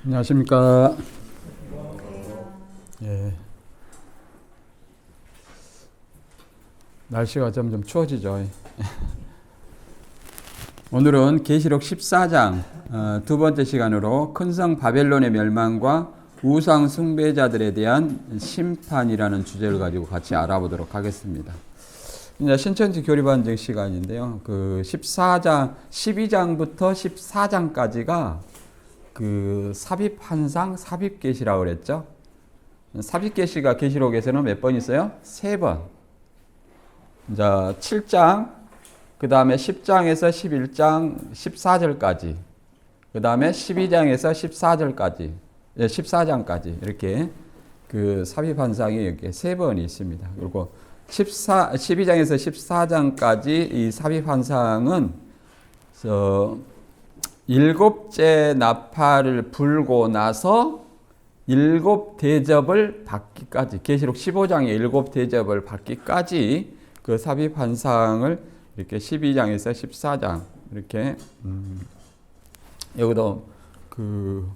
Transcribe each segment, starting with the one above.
안녕하십니까. 예. 날씨가 점점 추워지죠. 오늘은 계시록 14장 두 번째 시간으로 큰 성 바벨론의 멸망과 우상 숭배자들에 대한 심판이라는 주제를 가지고 같이 알아보도록 하겠습니다. 이제 신천지 교리반증 시간인데요. 그 12장부터 14장까지가 그 삽입환상, 삽입계시라고 그랬죠. 삽입계시가 계시록에서는 몇 번 있어요? 3번. 이제 7장, 그 다음에 10장에서 11장 14절까지, 그 다음에 12장에서 14절까지, 14장까지 이렇게 그 삽입환상이 이렇게 3번이 있습니다. 그리고 12장에서 14장까지 이 삽입환상은 7째 나팔을 불고 나서 7대접을 받기까지, 계시록 15장의 7대접을 받기까지 그 삽입환상을 이렇게 12장에서 14장 이렇게 여기도 그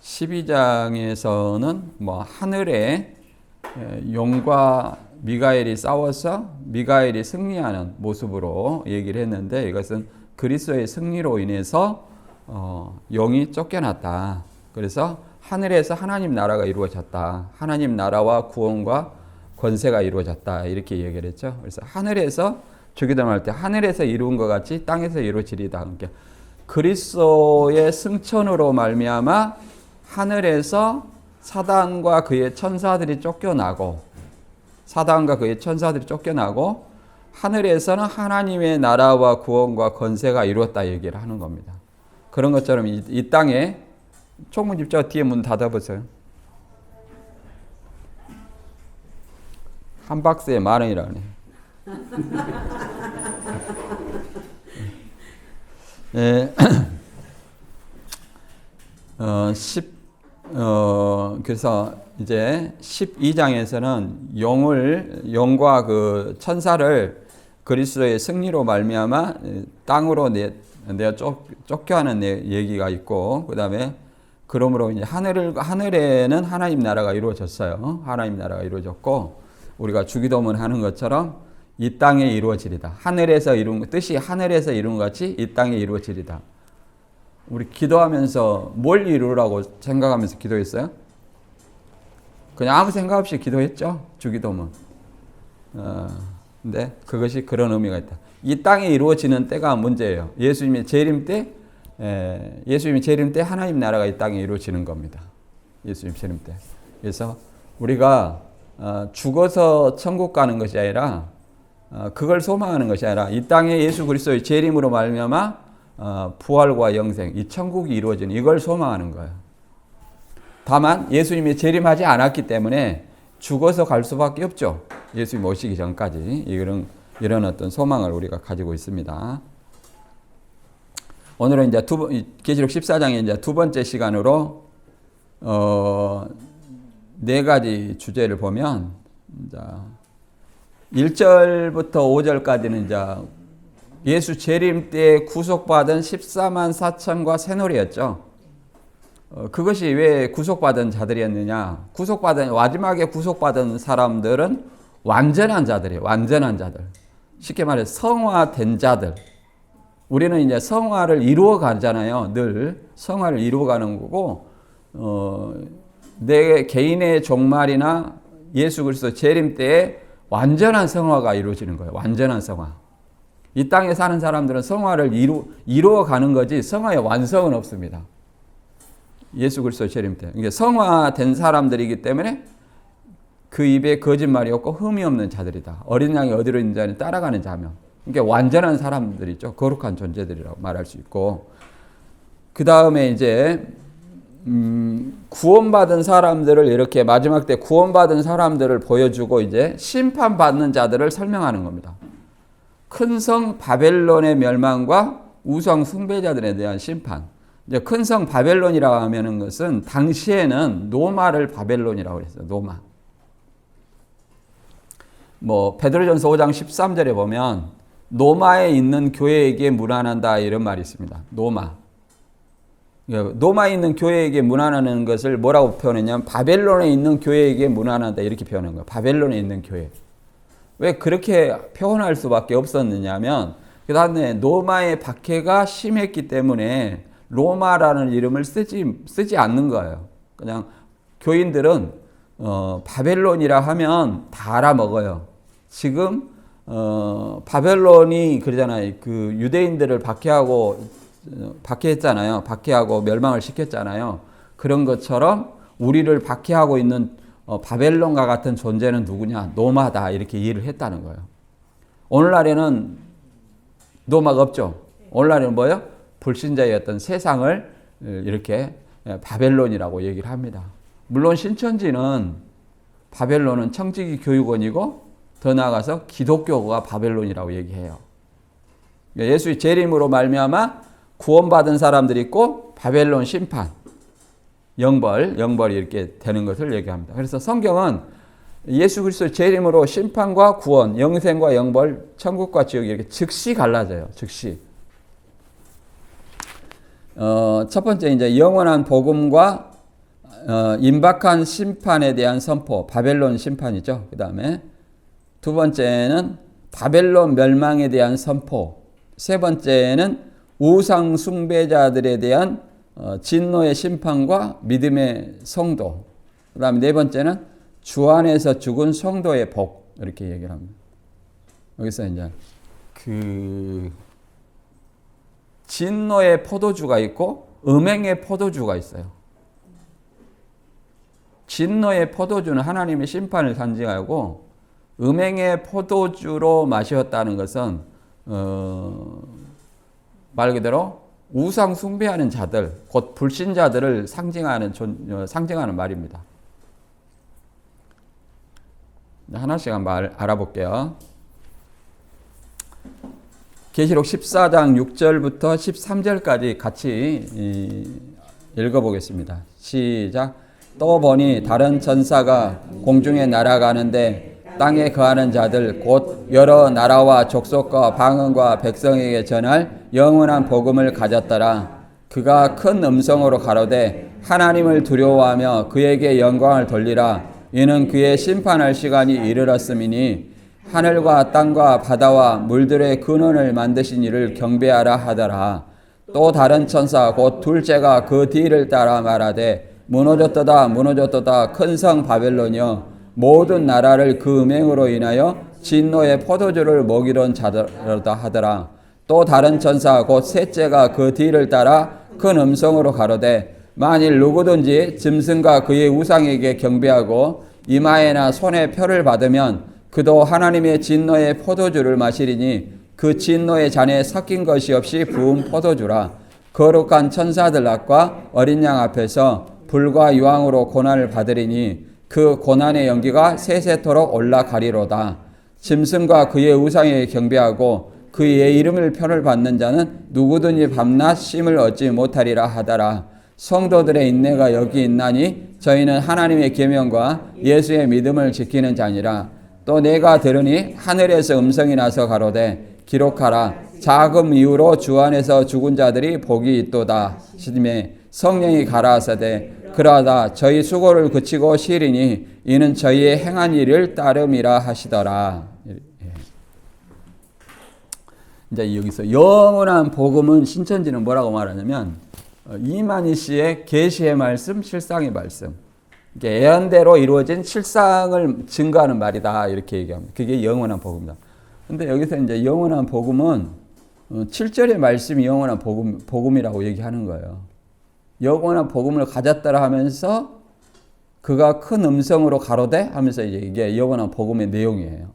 12장에서는 뭐 하늘에 용과 미가엘이 싸워서 미가엘이 승리하는 모습으로 얘기를 했는데, 이것은 그리스도의 승리로 인해서 영이 쫓겨났다. 그래서 하늘에서 하나님 나라가 이루어졌다. 하나님 나라와 구원과 권세가 이루어졌다. 이렇게 얘기를 했죠. 그래서 하늘에서 주기도문할 때 하늘에서 이루은 것 같이 땅에서 이루어지리다. 그러니까 그리스도의 승천으로 말미암아 하늘에서 사단과 그의 천사들이 쫓겨나고, 사단과 그의 천사들이 쫓겨나고 하늘에서는 하나님의 나라와 구원과 권세가 이루었다 얘기를 하는 겁니다. 그런 것처럼 이 땅에 총무집자 뒤에 문 닫아보세요. 한 박스에 10,000원이라네. 네. 그래서 이제 12장에서는 영과 그 천사를 그리스도의 승리로 말미암아 땅으로 내어 쫓겨하는 얘기가 있고, 그 다음에 그러므로 이제 하늘에는 하나님 나라가 이루어졌어요. 하나님 나라가 이루어졌고, 우리가 주기도문 하는 것처럼 이 땅에 이루어지리다. 하늘에서 이룬 뜻이 하늘에서 이룬 것 같이 이 땅에 이루어지리다. 우리 기도하면서 뭘 이루라고 생각하면서 기도했어요? 그냥 아무 생각 없이 기도했죠. 주기도문. 근데 그것이 그런 의미가 있다. 이 땅에 이루어지는 때가 문제예요. 예수님의 재림 때 하나님 나라가 이 땅에 이루어지는 겁니다. 예수님 재림 때. 그래서 우리가 죽어서 천국 가는 것이 아니라, 그걸 소망하는 것이 아니라 이 땅에 예수 그리스도의 재림으로 말미암아 부활과 영생, 이 천국이 이루어지는 이걸 소망하는 거예요. 다만 예수님이 재림하지 않았기 때문에 죽어서 갈 수밖에 없죠. 예수님 오시기 전까지 이런 어떤 소망을 우리가 가지고 있습니다. 오늘은 이제 계시록 14장의 이제 두 번째 시간으로 4가지 주제를 보면, 이제 1절부터 5절까지는 이제 예수 재림 때 구속받은 14만 4천과 새노래였죠. 그것이 왜 구속받은 자들이었느냐? 마지막에 구속받은 사람들은 완전한 자들이에요. 완전한 자들. 쉽게 말해 성화된 자들. 우리는 이제 성화를 이루어 가잖아요. 늘 성화를 이루어 가는 거고, 내 개인의 종말이나 예수 그리스도 재림 때에 완전한 성화가 이루어지는 거예요. 완전한 성화. 이 땅에 사는 사람들은 성화를 이루어 가는 거지 성화의 완성은 없습니다. 예수 그리스도 재림 때. 그러니까 성화된 사람들이기 때문에 그 입에 거짓말이 없고 흠이 없는 자들이다. 어린 양이 어디로 있는 자는 따라가는 자며. 그러니까 완전한 사람들이죠. 거룩한 존재들이라고 말할 수 있고. 그 다음에 이제 구원받은 사람들을 이렇게 마지막 때 구원받은 사람들을 보여주고 이제 심판받는 자들을 설명하는 겁니다. 큰 성 바벨론의 멸망과 우상 숭배자들에 대한 심판. 이제 큰 성 바벨론이라고 하면은 것은 당시에는 노마를 바벨론이라고 그랬어요. 노마. 뭐 베드로전서 5장 13절에 보면 노마에 있는 교회에게 문안한다 이런 말이 있습니다. 노마. 로마에 있는 교회에게 문안하는 것을 뭐라고 표현했냐면 바벨론에 있는 교회에게 문안한다 이렇게 표현한 거예요. 바벨론에 있는 교회. 왜 그렇게 표현할 수밖에 없었느냐면 그 다음에 로마의 박해가 심했기 때문에 로마라는 이름을 쓰지 않는 거예요. 그냥 교인들은 바벨론이라 하면 다 알아먹어요. 지금 바벨론이 그러잖아요. 그 유대인들을 박해했잖아요. 박해하고 멸망을 시켰잖아요. 그런 것처럼 우리를 박해하고 있는 바벨론과 같은 존재는 누구냐? 로마다 이렇게 이해를 했다는 거예요. 오늘날에는 로마가 없죠. 오늘날에는 뭐예요? 불신자의 어떤 세상을 이렇게 바벨론이라고 얘기를 합니다. 물론 신천지는 바벨론은 청지기 교육원이고 더 나아가서 기독교가 바벨론이라고 얘기해요. 예수의 재림으로 말미암아 구원받은 사람들이 있고 바벨론 심판, 영벌이 이렇게 되는 것을 얘기합니다. 그래서 성경은 예수 그리스도의 재림으로 심판과 구원, 영생과 영벌, 천국과 지옥이 이렇게 즉시 갈라져요. 즉시. 첫 번째 이제 영원한 복음과 임박한 심판에 대한 선포, 바벨론 심판이죠. 그 다음에 두 번째는 바벨론 멸망에 대한 선포, 세 번째는 우상 숭배자들에 대한 진노의 심판과 믿음의 성도, 그 다음에 네 번째는 주 안에서 죽은 성도의 복, 이렇게 얘기를 합니다. 여기서 이제 진노의 포도주가 있고 음행의 포도주가 있어요. 진노의 포도주는 하나님의 심판을 상징하고 음행의 포도주로 마셨다는 것은 말 그대로 우상 숭배하는 자들, 곧 불신자들을 상징하는 말입니다. 하나씩 한번 알아볼게요. 계시록 14장 6절부터 13절까지 같이 읽어보겠습니다. 시작. 또 보니 다른 천사가 공중에 날아가는데 땅에 거하는 자들 곧 여러 나라와 족속과 방언과 백성에게 전할 영원한 복음을 가졌더라. 그가 큰 음성으로 가로되 하나님을 두려워하며 그에게 영광을 돌리라. 이는 그의 심판할 시간이 이르렀음이니 하늘과 땅과 바다와 물들의 근원을 만드신 이를 경배하라 하더라. 또 다른 천사 곧 둘째가 그 뒤를 따라 말하되 무너졌도다 무너졌도다 큰 성 바벨론이여 모든 나라를 그 음행으로 인하여 진노의 포도주를 먹이던 자들이다 하더라. 또 다른 천사 곧 셋째가 그 뒤를 따라 큰 음성으로 가로되 만일 누구든지 짐승과 그의 우상에게 경배하고 이마에나 손에 표를 받으면 그도 하나님의 진노의 포도주를 마시리니 그 진노의 잔에 섞인 것이 없이 부은 포도주라. 거룩한 천사들 앞과 어린 양 앞에서 불과 유황으로 고난을 받으리니 그 고난의 연기가 세세토록 올라가리로다. 짐승과 그의 우상에 경배하고 그의 이름을 표를 받는 자는 누구든지 밤낮 쉼을 얻지 못하리라 하더라. 성도들의 인내가 여기 있나니 저희는 하나님의 계명과 예수의 믿음을 지키는 자니라. 또 내가 들으니 하늘에서 음성이 나서 가로되 기록하라. 자금 이후로 주 안에서 죽은 자들이 복이 있도다. 시즘에 성령이 가라사대 그러하다 저희 수고를 그치고 쉬리니 이는 저희의 행한 일을 따름이라 하시더라. 이제 여기서 영원한 복음은 신천지는 뭐라고 말하냐면 이만희 씨의 계시의 말씀, 실상의 말씀. 이게 예언대로 이루어진 실상을 증거하는 말이다 이렇게 얘기합니다. 그게 영원한 복음이다. 근데 여기서 이제 영원한 복음은 7절의 말씀이 영원한 복음이라고 얘기하는 거예요. 영원한 복음을 가졌다라 하면서 그가 큰 음성으로 가로되 하면서 이게 영원한 복음의 내용이에요.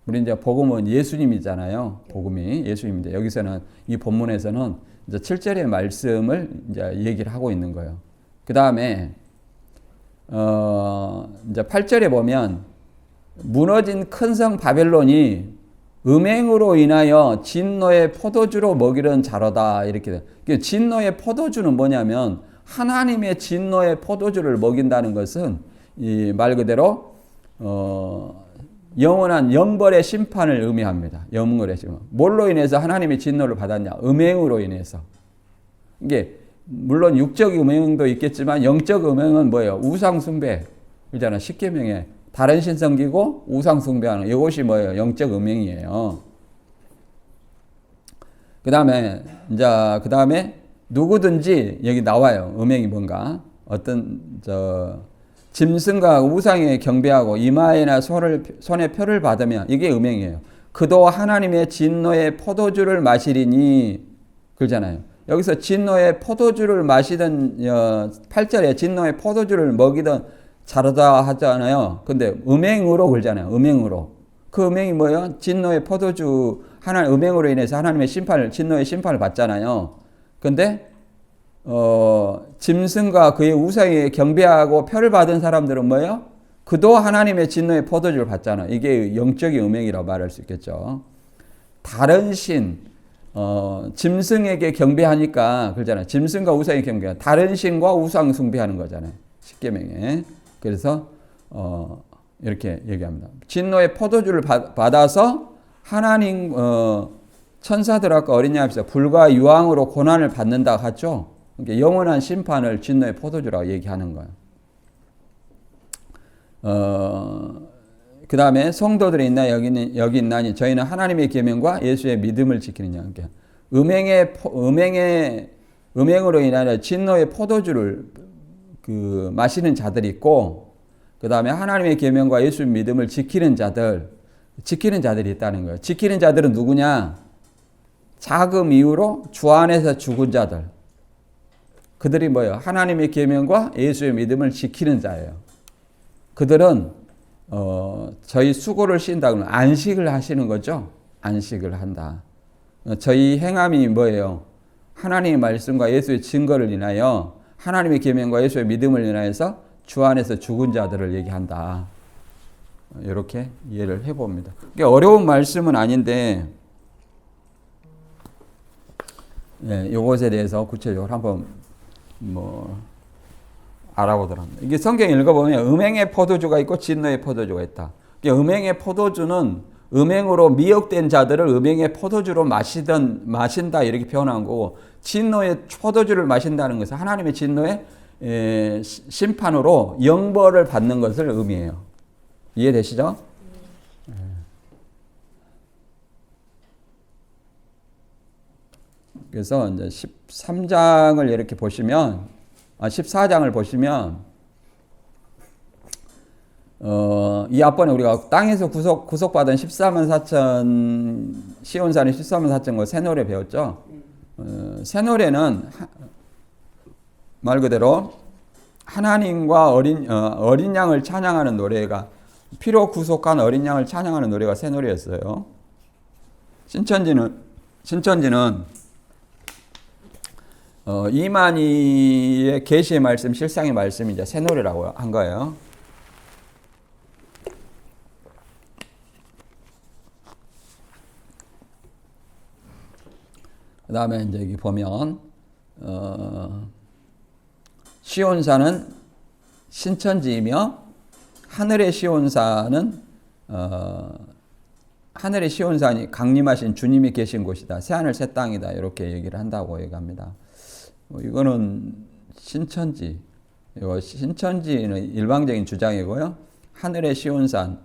우리 이제 복음은 예수님이잖아요. 복음이 예수님인데 여기서는 이 본문에서는 이제 7절의 말씀을 이제 얘기를 하고 있는 거예요. 그 다음에 이제 8절에 보면 무너진 큰 성 바벨론이 음행으로 인하여 진노의 포도주로 먹이는 자로다 이렇게 돼요. 진노의 포도주는 뭐냐면 하나님의 진노의 포도주를 먹인다는 것은 이 말 그대로 영원한 영벌의 심판을 의미합니다. 영벌의 심판. 뭘로 인해서 하나님의 진노를 받았냐? 음행으로 인해서. 이게 물론 육적 음행도 있겠지만 영적 음행은 뭐예요? 우상 숭배. 그잖아. 십계명에 다른 신 섬기고 우상 숭배하는 이것이 뭐예요? 영적 음행이에요. 그다음에 누구든지 여기 나와요. 음행이 뭔가 어떤 짐승과 우상에 경배하고 이마에나 손에 표를 받으면 이게 음행이에요. 그도 하나님의 진노의 포도주를 마시리니 그러잖아요. 여기서 진노의 포도주를 마시던 8절에 진노의 포도주를 먹이던 자르다 하잖아요. 근데 음행으로 그러잖아요. 음행으로. 그 음행이 뭐예요? 진노의 포도주 음행으로 인해서 하나님의 진노의 심판을 받잖아요. 근데 짐승과 그의 우상에 경배하고 표를 받은 사람들은 뭐예요? 그도 하나님의 진노의 포도주를 받잖아요. 이게 영적인 음행이라고 말할 수 있겠죠. 다른 신, 짐승에게 경배하니까 그러잖아요. 짐승과 우상에 경배하는 다른 신과 우상 숭배하는 거잖아요. 십계명에. 그래서 이렇게 얘기합니다. 진노의 포도주를 받아서 하나님 천사들과 어린 양 앞에서 불과 유황으로 고난을 받는다 하죠. 그러니까 영원한 심판을 진노의 포도주라고 얘기하는 거예요. 그 다음에 성도들이 있나 여기 있나니 저희는 하나님의 계명과 예수의 믿음을 지키느냐. 그러니까 음행으로 인하여 진노의 포도주를 마시는 자들이 있고, 그 다음에 하나님의 계명과 예수의 믿음을 지키는 자들이 있다는 거예요. 지키는 자들은 누구냐? 자금 이후로 주 안에서 죽은 자들. 그들이 뭐예요? 하나님의 계명과 예수의 믿음을 지키는 자예요. 그들은 저희 수고를 쉰다 그러면 안식을 하시는 거죠. 안식을 한다. 저희 행함이 뭐예요? 하나님의 말씀과 예수의 증거를 인하여 하나님의 계명과 예수의 믿음을 인하여서 주 안에서 죽은 자들을 얘기한다. 이렇게 이해를 해봅니다. 그게 어려운 말씀은 아닌데 이것에 대해서 구체적으로 한번 알아보도록 합니다. 이게 성경 읽어보면 음행의 포도주가 있고 진노의 포도주가 있다. 음행의 포도주는 음행으로 미혹된 자들을 음행의 포도주로 마신다 이렇게 표현한 거고, 진노의 포도주를 마신다는 것은 하나님의 진노의 심판으로 영벌을 받는 것을 의미해요. 이해되시죠? 그래서 이제 13장을 이렇게 보시면, 14장을 보시면, 이 앞번에 우리가 땅에서 구속받은 14만 4천, 시온산의 14만 4천과 새노래 배웠죠? 새노래는 말 그대로 하나님과 어린 양을 찬양하는 노래가, 피로 구속한 어린 양을 찬양하는 노래가 새노래였어요. 신천지는 이만희의 계시의 말씀, 실상의 말씀이 이제 새노래라고 한 거예요. 그 다음에 이제 여기 보면, 시온산은 신천지이며, 하늘의 시온산은, 하늘의 시온산이 강림하신 주님이 계신 곳이다. 새하늘 새 땅이다. 이렇게 얘기를 한다고 얘기합니다. 이거는 신천지는 일방적인 주장이고요. 하늘의 시온산,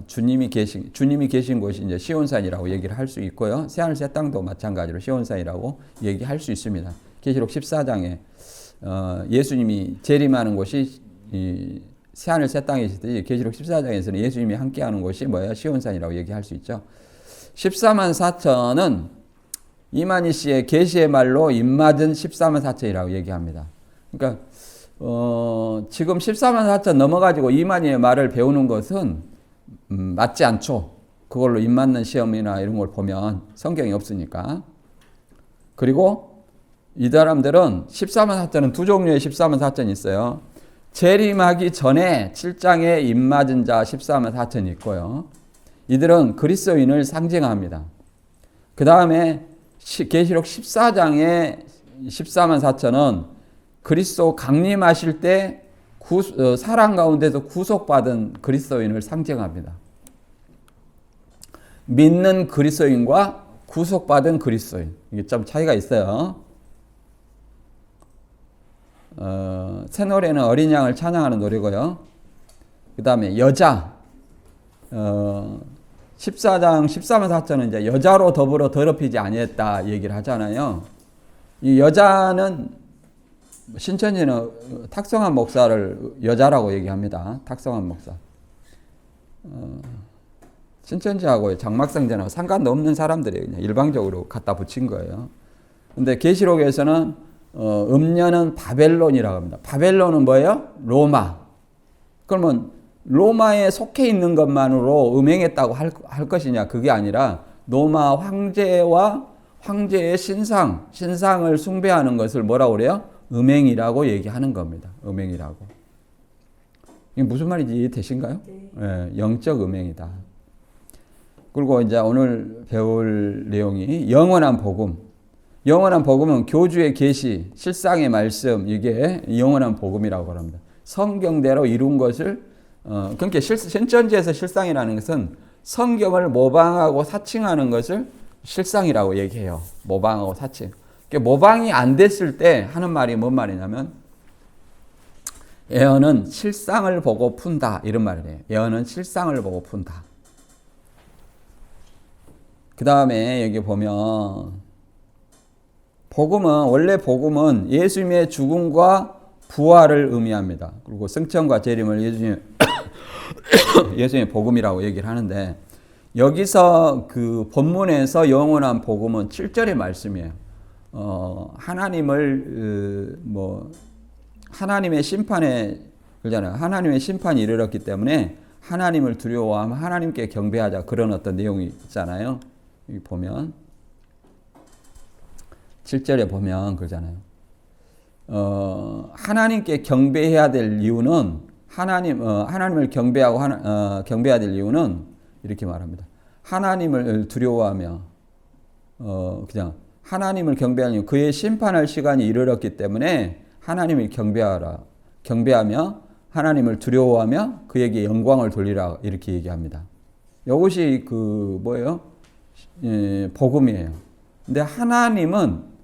주님이 계신 곳이 이제 시온산이라고 얘기를 할 수 있고요. 새하늘 새 땅도 마찬가지로 시온산이라고 얘기할 수 있습니다. 계시록 14장에 예수님이 재림하는 곳이 새하늘 새 땅이시듯이 계시록 14장에서는 예수님이 함께하는 곳이 뭐야? 시온산이라고 얘기할 수 있죠. 14만 4천은 이만희 씨의 계시의 말로 입맞은 14만 4천이라고 얘기합니다. 그러니까 지금 14만 4천 넘어가지고 이만희의 말을 배우는 것은 맞지 않죠. 그걸로 입맞는 시험이나 이런 걸 보면 성경이 없으니까. 그리고 이 사람들은 14만 4천은 두 종류의 14만 4천이 있어요. 재림하기 전에 7장에 입맞은 자 14만 4천이 있고요. 이들은 그리스도인을 상징합니다. 그 다음에 계시록 14장에 14만 4천은 그리스도 강림하실 때 사랑 가운데서 구속받은 그리스도인을 상징합니다. 믿는 그리스도인과 구속받은 그리스도인. 이게 좀 차이가 있어요. 새 노래는 어린 양을 찬양하는 노래고요. 그 다음에 여자, 14장 13-14절은 이제 여자로 더불어 더럽히지 아니했다 얘기를 하잖아요. 이 여자는 신천지는 탁성한 목사를 여자라고 얘기합니다. 탁성한 목사. 신천지하고 장막성전하고 상관도 없는 사람들이 그냥 일방적으로 갖다 붙인 거예요. 근데 계시록에서는 음녀는 바벨론이라고 합니다. 바벨론은 뭐예요? 로마. 그러면 로마에 속해 있는 것만으로 음행했다고 할 것이냐? 그게 아니라 로마 황제와 황제의 신상을 숭배하는 것을 뭐라고 그래요? 음행이라고 얘기하는 겁니다. 음행이라고. 이게 무슨 말인지 이해되신가요? 네, 영적 음행이다. 그리고 이제 오늘 배울 내용이 영원한 복음. 영원한 복음은 교주의 계시, 실상의 말씀, 이게 영원한 복음이라고 합니다. 성경대로 이룬 것을 그러니까 신천지에서 실상이라는 것은 성경을 모방하고 사칭하는 것을 실상이라고 얘기해요. 모방하고 사칭. 그러니까 모방이 안 됐을 때 하는 말이 뭔 말이냐면 예언은 실상을 보고 푼다 이런 말이에요. 예언은 실상을 보고 푼다. 그 다음에 여기 보면 원래 복음은 예수님의 죽음과 부활을 의미합니다. 그리고 승천과 재림을 예수님의 복음이라고 얘기를 하는데 여기서 그 본문에서 영원한 복음은 7절의 말씀이에요. 하나님의 심판에 그러잖아요. 하나님의 심판이 이르렀기 때문에 하나님을 두려워하며 하나님께 경배하자 그런 어떤 내용이 있잖아요. 여기 보면 7절에 보면 그러잖아요. 하나님께 경배해야 될 이유는 하나님을 경배해야 될 이유는 이렇게 말합니다. 하나님을 두려워하며 그냥 하나님을 경배하니 그의 심판할 시간이 이르렀기 때문에 하나님을 경배하며 하나님을 두려워하며 그에게 영광을 돌리라 이렇게 얘기합니다. 이것이 뭐예요? 복음이에요. 근데 하나님은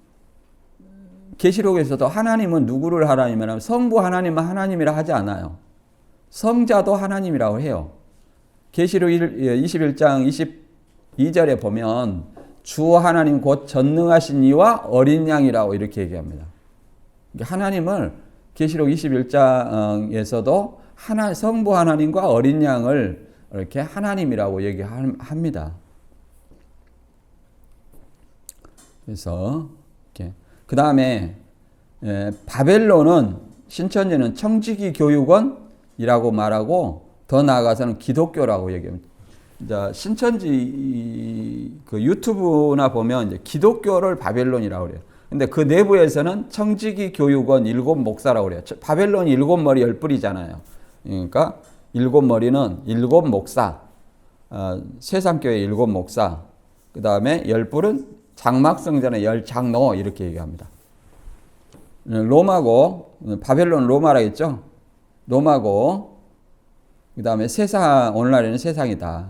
계시록에서도 하나님은 누구를 하나님이라면 성부 하나님은 하나님이라 하지 않아요. 성자도 하나님이라고 해요. 계시록 21장 22절에 보면 주 하나님 곧 전능하신 이와 어린 양이라고 이렇게 얘기합니다. 하나님을 계시록 21장에서도 성부 하나님과 어린 양을 이렇게 하나님이라고 얘기합니다. 그래서 이렇게 그 다음에 바벨론은 신천지는 청지기 교육원이라고 말하고 더 나아가서는 기독교라고 얘기합니다. 이제 신천지 그 유튜브나 보면 이제 기독교를 바벨론이라고 그래요. 근데 그 내부에서는 청지기 교육원 7 목사라고 그래요. 바벨론이 7 머리 10뿔이잖아요. 그러니까 7 머리는 7 목사, 세상교회 7 목사, 그 다음에 10뿔은 장막성전의 10 장로 이렇게 얘기합니다. 로마고 바벨론 로마라 했죠. 로마고 그 다음에 오늘날에는 세상이다.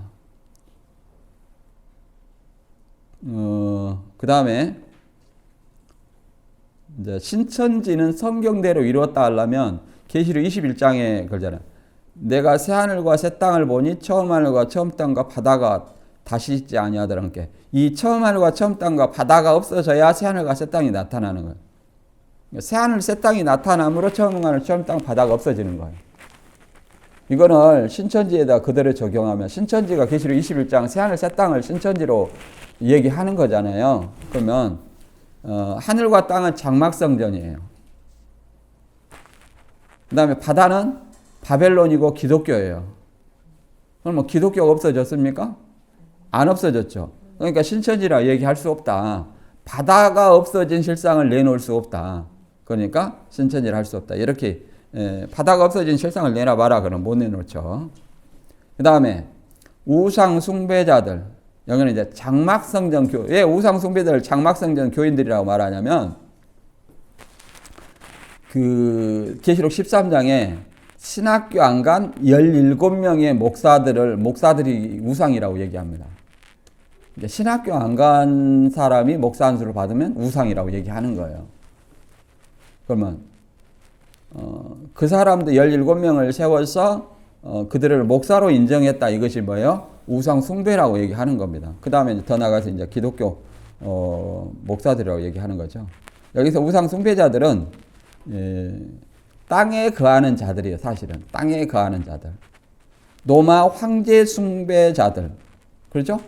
그 다음에 이제 신천지는 성경대로 이루었다 하려면 계시록 21장에 그러잖아요. 내가 새 하늘과 새 땅을 보니 처음 하늘과 처음 땅과 바다가 다시 있지 아니하더란께. 이 처음 하늘과 처음 땅과 바다가 없어져야 새 하늘과 새 땅이 나타나는 거예요. 새 하늘 새 땅이 나타남으로 처음 하늘 처음 땅 바다가 없어지는 거예요. 이거를 신천지에다 그대로 적용하면 신천지가 계시록 21장 새 하늘 새 땅을 신천지로 얘기하는 거잖아요. 그러면 하늘과 땅은 장막성전이에요. 그 다음에 바다는 바벨론이고 기독교예요. 그럼 뭐 기독교가 없어졌습니까? 안 없어졌죠. 그러니까 신천지라 얘기할 수 없다. 바다가 없어진 실상을 내놓을 수 없다. 그러니까 신천지를 할 수 없다. 이렇게 바다가 없어진 실상을 내놔봐라. 그럼 못 내놓죠. 그 다음에 우상 숭배자들. 여기는 이제 장막성전 왜 우상 숭배자들 장막성전 교인들이라고 말하냐면 그 계시록 13장에 신학교 안 간 17명의 목사들이 우상이라고 얘기합니다. 그러니까 신학교 안 간 사람이 목사 안수를 받으면 우상이라고 얘기하는 거예요. 그러면 그 사람도 17명을 세워서 그들을 목사로 인정했다. 이것이 뭐예요? 우상 숭배라고 얘기하는 겁니다. 그 다음에 더 나가서 이제 기독교 목사들이라고 얘기하는 거죠. 여기서 우상 숭배자들은 땅에 거하는 자들이에요. 사실은 땅에 거하는 자들. 노마 황제 숭배자들. 그렇죠?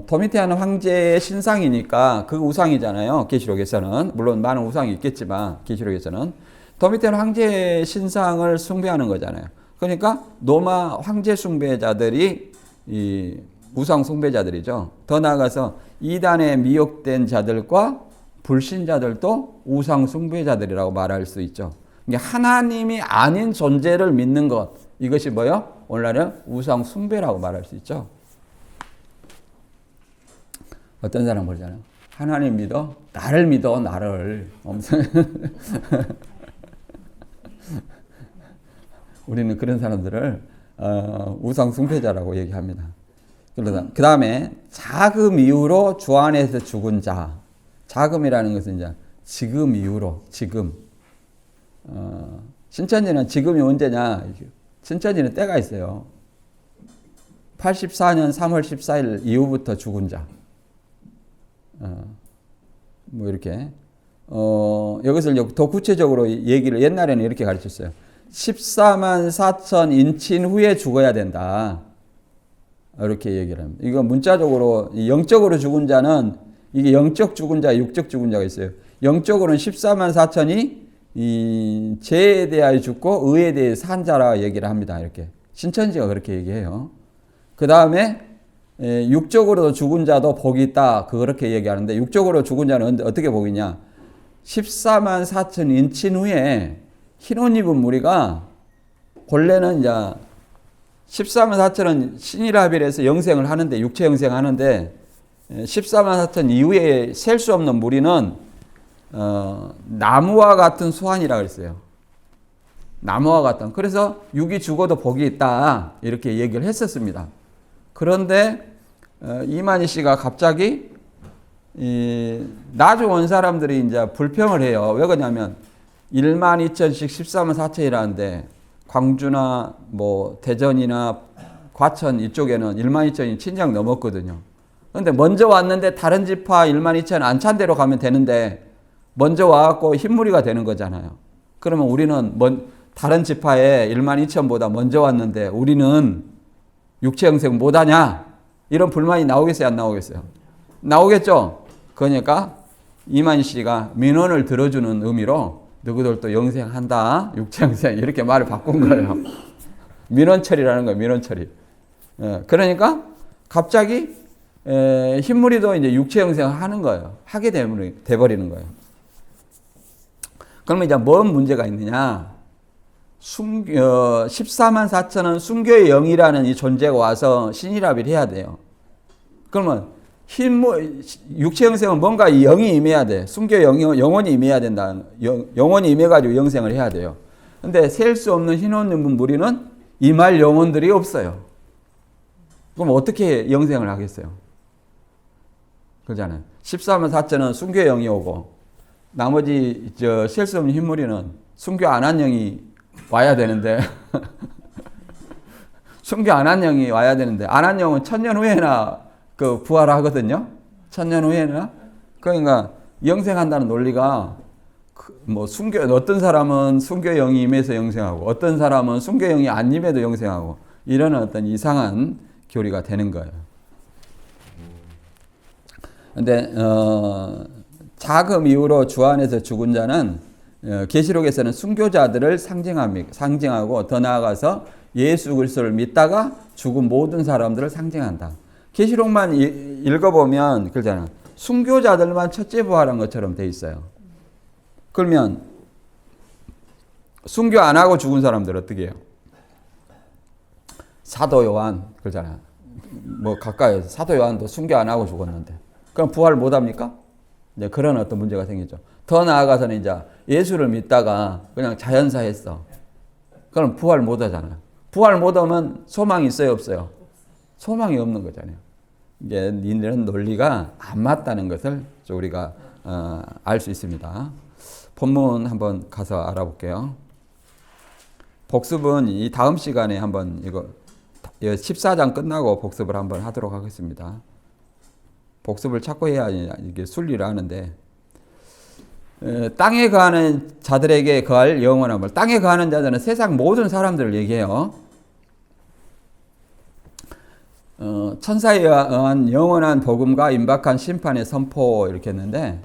도미티아는 황제의 신상이니까 그 우상이잖아요. 계시록에서는. 물론 많은 우상이 있겠지만 계시록에서는 도미티아는 황제의 신상을 숭배하는 거잖아요. 그러니까 노마 황제 숭배자들이 이 우상 숭배자들이죠. 더 나아가서 이단에 미혹된 자들과 불신자들도 우상 숭배자들이라고 말할 수 있죠. 하나님이 아닌 존재를 믿는 것, 이것이 뭐예요? 오늘날은 우상 숭배라고 말할 수 있죠. 어떤 사람 그러잖아요. 하나님 믿어? 나를 믿어, 나를. 우리는 그런 사람들을 우상 숭배자라고 얘기합니다. 그 다음에 자금 이후로 주 안에서 죽은 자. 자금이라는 것은 이제 지금 이후로, 지금. 신천지는 지금이 언제냐? 신천지는 때가 있어요. 84년 3월 14일 이후부터 죽은 자. 뭐 이렇게. 여기서 더 구체적으로 얘기를 옛날에는 이렇게 가르쳤어요. 14만 4천 인친 후에 죽어야 된다. 이렇게 얘기를 합니다. 이거 문자적으로, 영적으로 죽은 자는, 이게 영적 죽은 자, 육적 죽은 자가 있어요. 영적으로는 14만 4천이 이 죄에 대하여 죽고 의에 대해 산 자라 얘기를 합니다. 이렇게. 신천지가 그렇게 얘기해요. 그 다음에 육적으로 죽은 자도 복이 있다. 그렇게 얘기하는데, 육적으로 죽은 자는 어떻게 복이냐? 14만 4천 인친 후에 흰 옷 입은 무리가 본래는 이제 14만 4천은 신이라빌에서 영생을 하는데, 육체 영생하는데 14만 4천 이후에 셀 수 없는 무리는 나무와 같은 수완이라고 했어요. 나무와 같은. 그래서 육이 죽어도 복이 있다. 이렇게 얘기를 했었습니다. 그런데 이만희 씨가 갑자기 나주 온 사람들이 이제 불평을 해요. 왜 그러냐면 1만 2천씩 14만 4천이라는데 광주나 뭐 대전이나 과천 이쪽에는 1만 2천이 친장 넘었거든요. 그런데 먼저 왔는데 다른 지파 1만 2천 안 찬 데로 가면 되는데 먼저 와갖고 흰무리가 되는 거잖아요. 그러면 우리는 다른 지파에 1만 2천보다 먼저 왔는데 우리는 육체 영생 못하냐? 이런 불만이 나오겠어요? 안 나오겠어요? 나오겠죠? 그러니까 이만희 씨가 민원을 들어주는 의미로 너희들도 영생한다. 육체 영생. 이렇게 말을 바꾼 거예요. 민원 처리라는 거예요. 민원 처리. 그러니까 갑자기 흰무리도 이제 육체 영생을 하는 거예요. 하게 돼버리는 거예요. 그러면 이제 뭔 문제가 있느냐? 14만 4천은 순교의 영이라는 이 존재가 와서 신이라비를 해야 돼요. 그러면 육체 영생은 뭔가 영이 임해야 돼. 순교 영혼이 임해야 된다. 영혼이 임해가지고 영생을 해야 돼요. 근데 셀 수 없는 흰옷 입은 무리는 임할 영혼들이 없어요. 그럼 어떻게 영생을 하겠어요? 그러잖아요. 14만 4천은 순교의 영이 오고 나머지 셀 수 없는 흰무리는 순교 안 한 영이 와야 되는데 순교 안 한 영이 와야 되는데 안 한 영은 1000년 후에나 그 부활하거든요. 1000년 후에나. 그러니까 영생한다는 논리가 뭐 어떤 사람은 순교 영이 임해서 영생하고 어떤 사람은 순교 영이 안 임해도 영생하고 이런 어떤 이상한 교리가 되는 거예요. 근데 자금 이후로 주 안에서 죽은 자는 계시록에서는 순교자들을 상징하고 더 나아가서 예수 그리스도를 믿다가 죽은 모든 사람들을 상징한다. 계시록만 읽어보면 그러잖아. 순교자들만 첫째 부활한 것처럼 돼 있어요. 그러면 순교 안 하고 죽은 사람들 어떻게 해요? 사도 요한 그러잖아. 뭐 가까이에서 사도 요한도 순교 안 하고 죽었는데 그럼 부활 못 합니까? 이제 그런 어떤 문제가 생기죠. 더 나아가서는 이제 예수를 믿다가 그냥 자연사 했어. 그럼 부활 못 하잖아요. 부활 못 하면 소망이 있어요, 없어요? 소망이 없는 거잖아요. 이제 이런 논리가 안 맞다는 것을 우리가 알 수 있습니다. 본문 한번 가서 알아볼게요. 복습은 이 다음 시간에 한번 이거 14장 끝나고 복습을 한번 하도록 하겠습니다. 복습을 자꾸 해야 이게 순리를 하는데, 땅에 거하는 자들에게 거할 영원함을, 땅에 거하는 자들은 세상 모든 사람들을 얘기해요. 천사에 의한 영원한 복음과 임박한 심판의 선포 이렇게 했는데,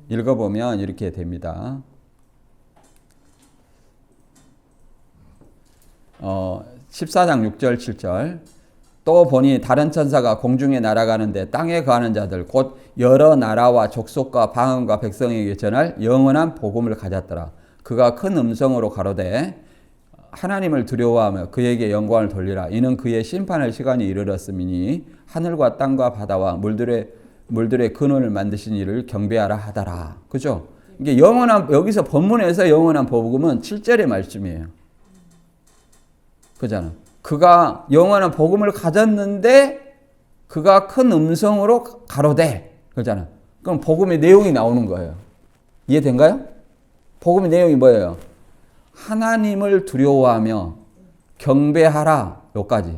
읽어보면 이렇게 됩니다. 14장 6절 7절 또 보니 다른 천사가 공중에 날아가는데 땅에 거하는 자들 곧 여러 나라와 족속과 방언과 백성에게 전할 영원한 복음을 가졌더라. 그가 큰 음성으로 가로되 하나님을 두려워하며 그에게 영광을 돌리라. 이는 그의 심판할 시간이 이르렀음이니 하늘과 땅과 바다와 물들의 근원을 만드신 이를 경배하라 하더라. 그죠? 이게 영원한, 여기서 본문에서 영원한 복음은 7절의 말씀이에요. 그잖아. 그가 영원한 복음을 가졌는데 그가 큰 음성으로 가로되 그러잖아. 그럼 복음의 내용이 나오는 거예요. 이해된가요? 복음의 내용이 뭐예요? 하나님을 두려워하며 경배하라. 여기까지.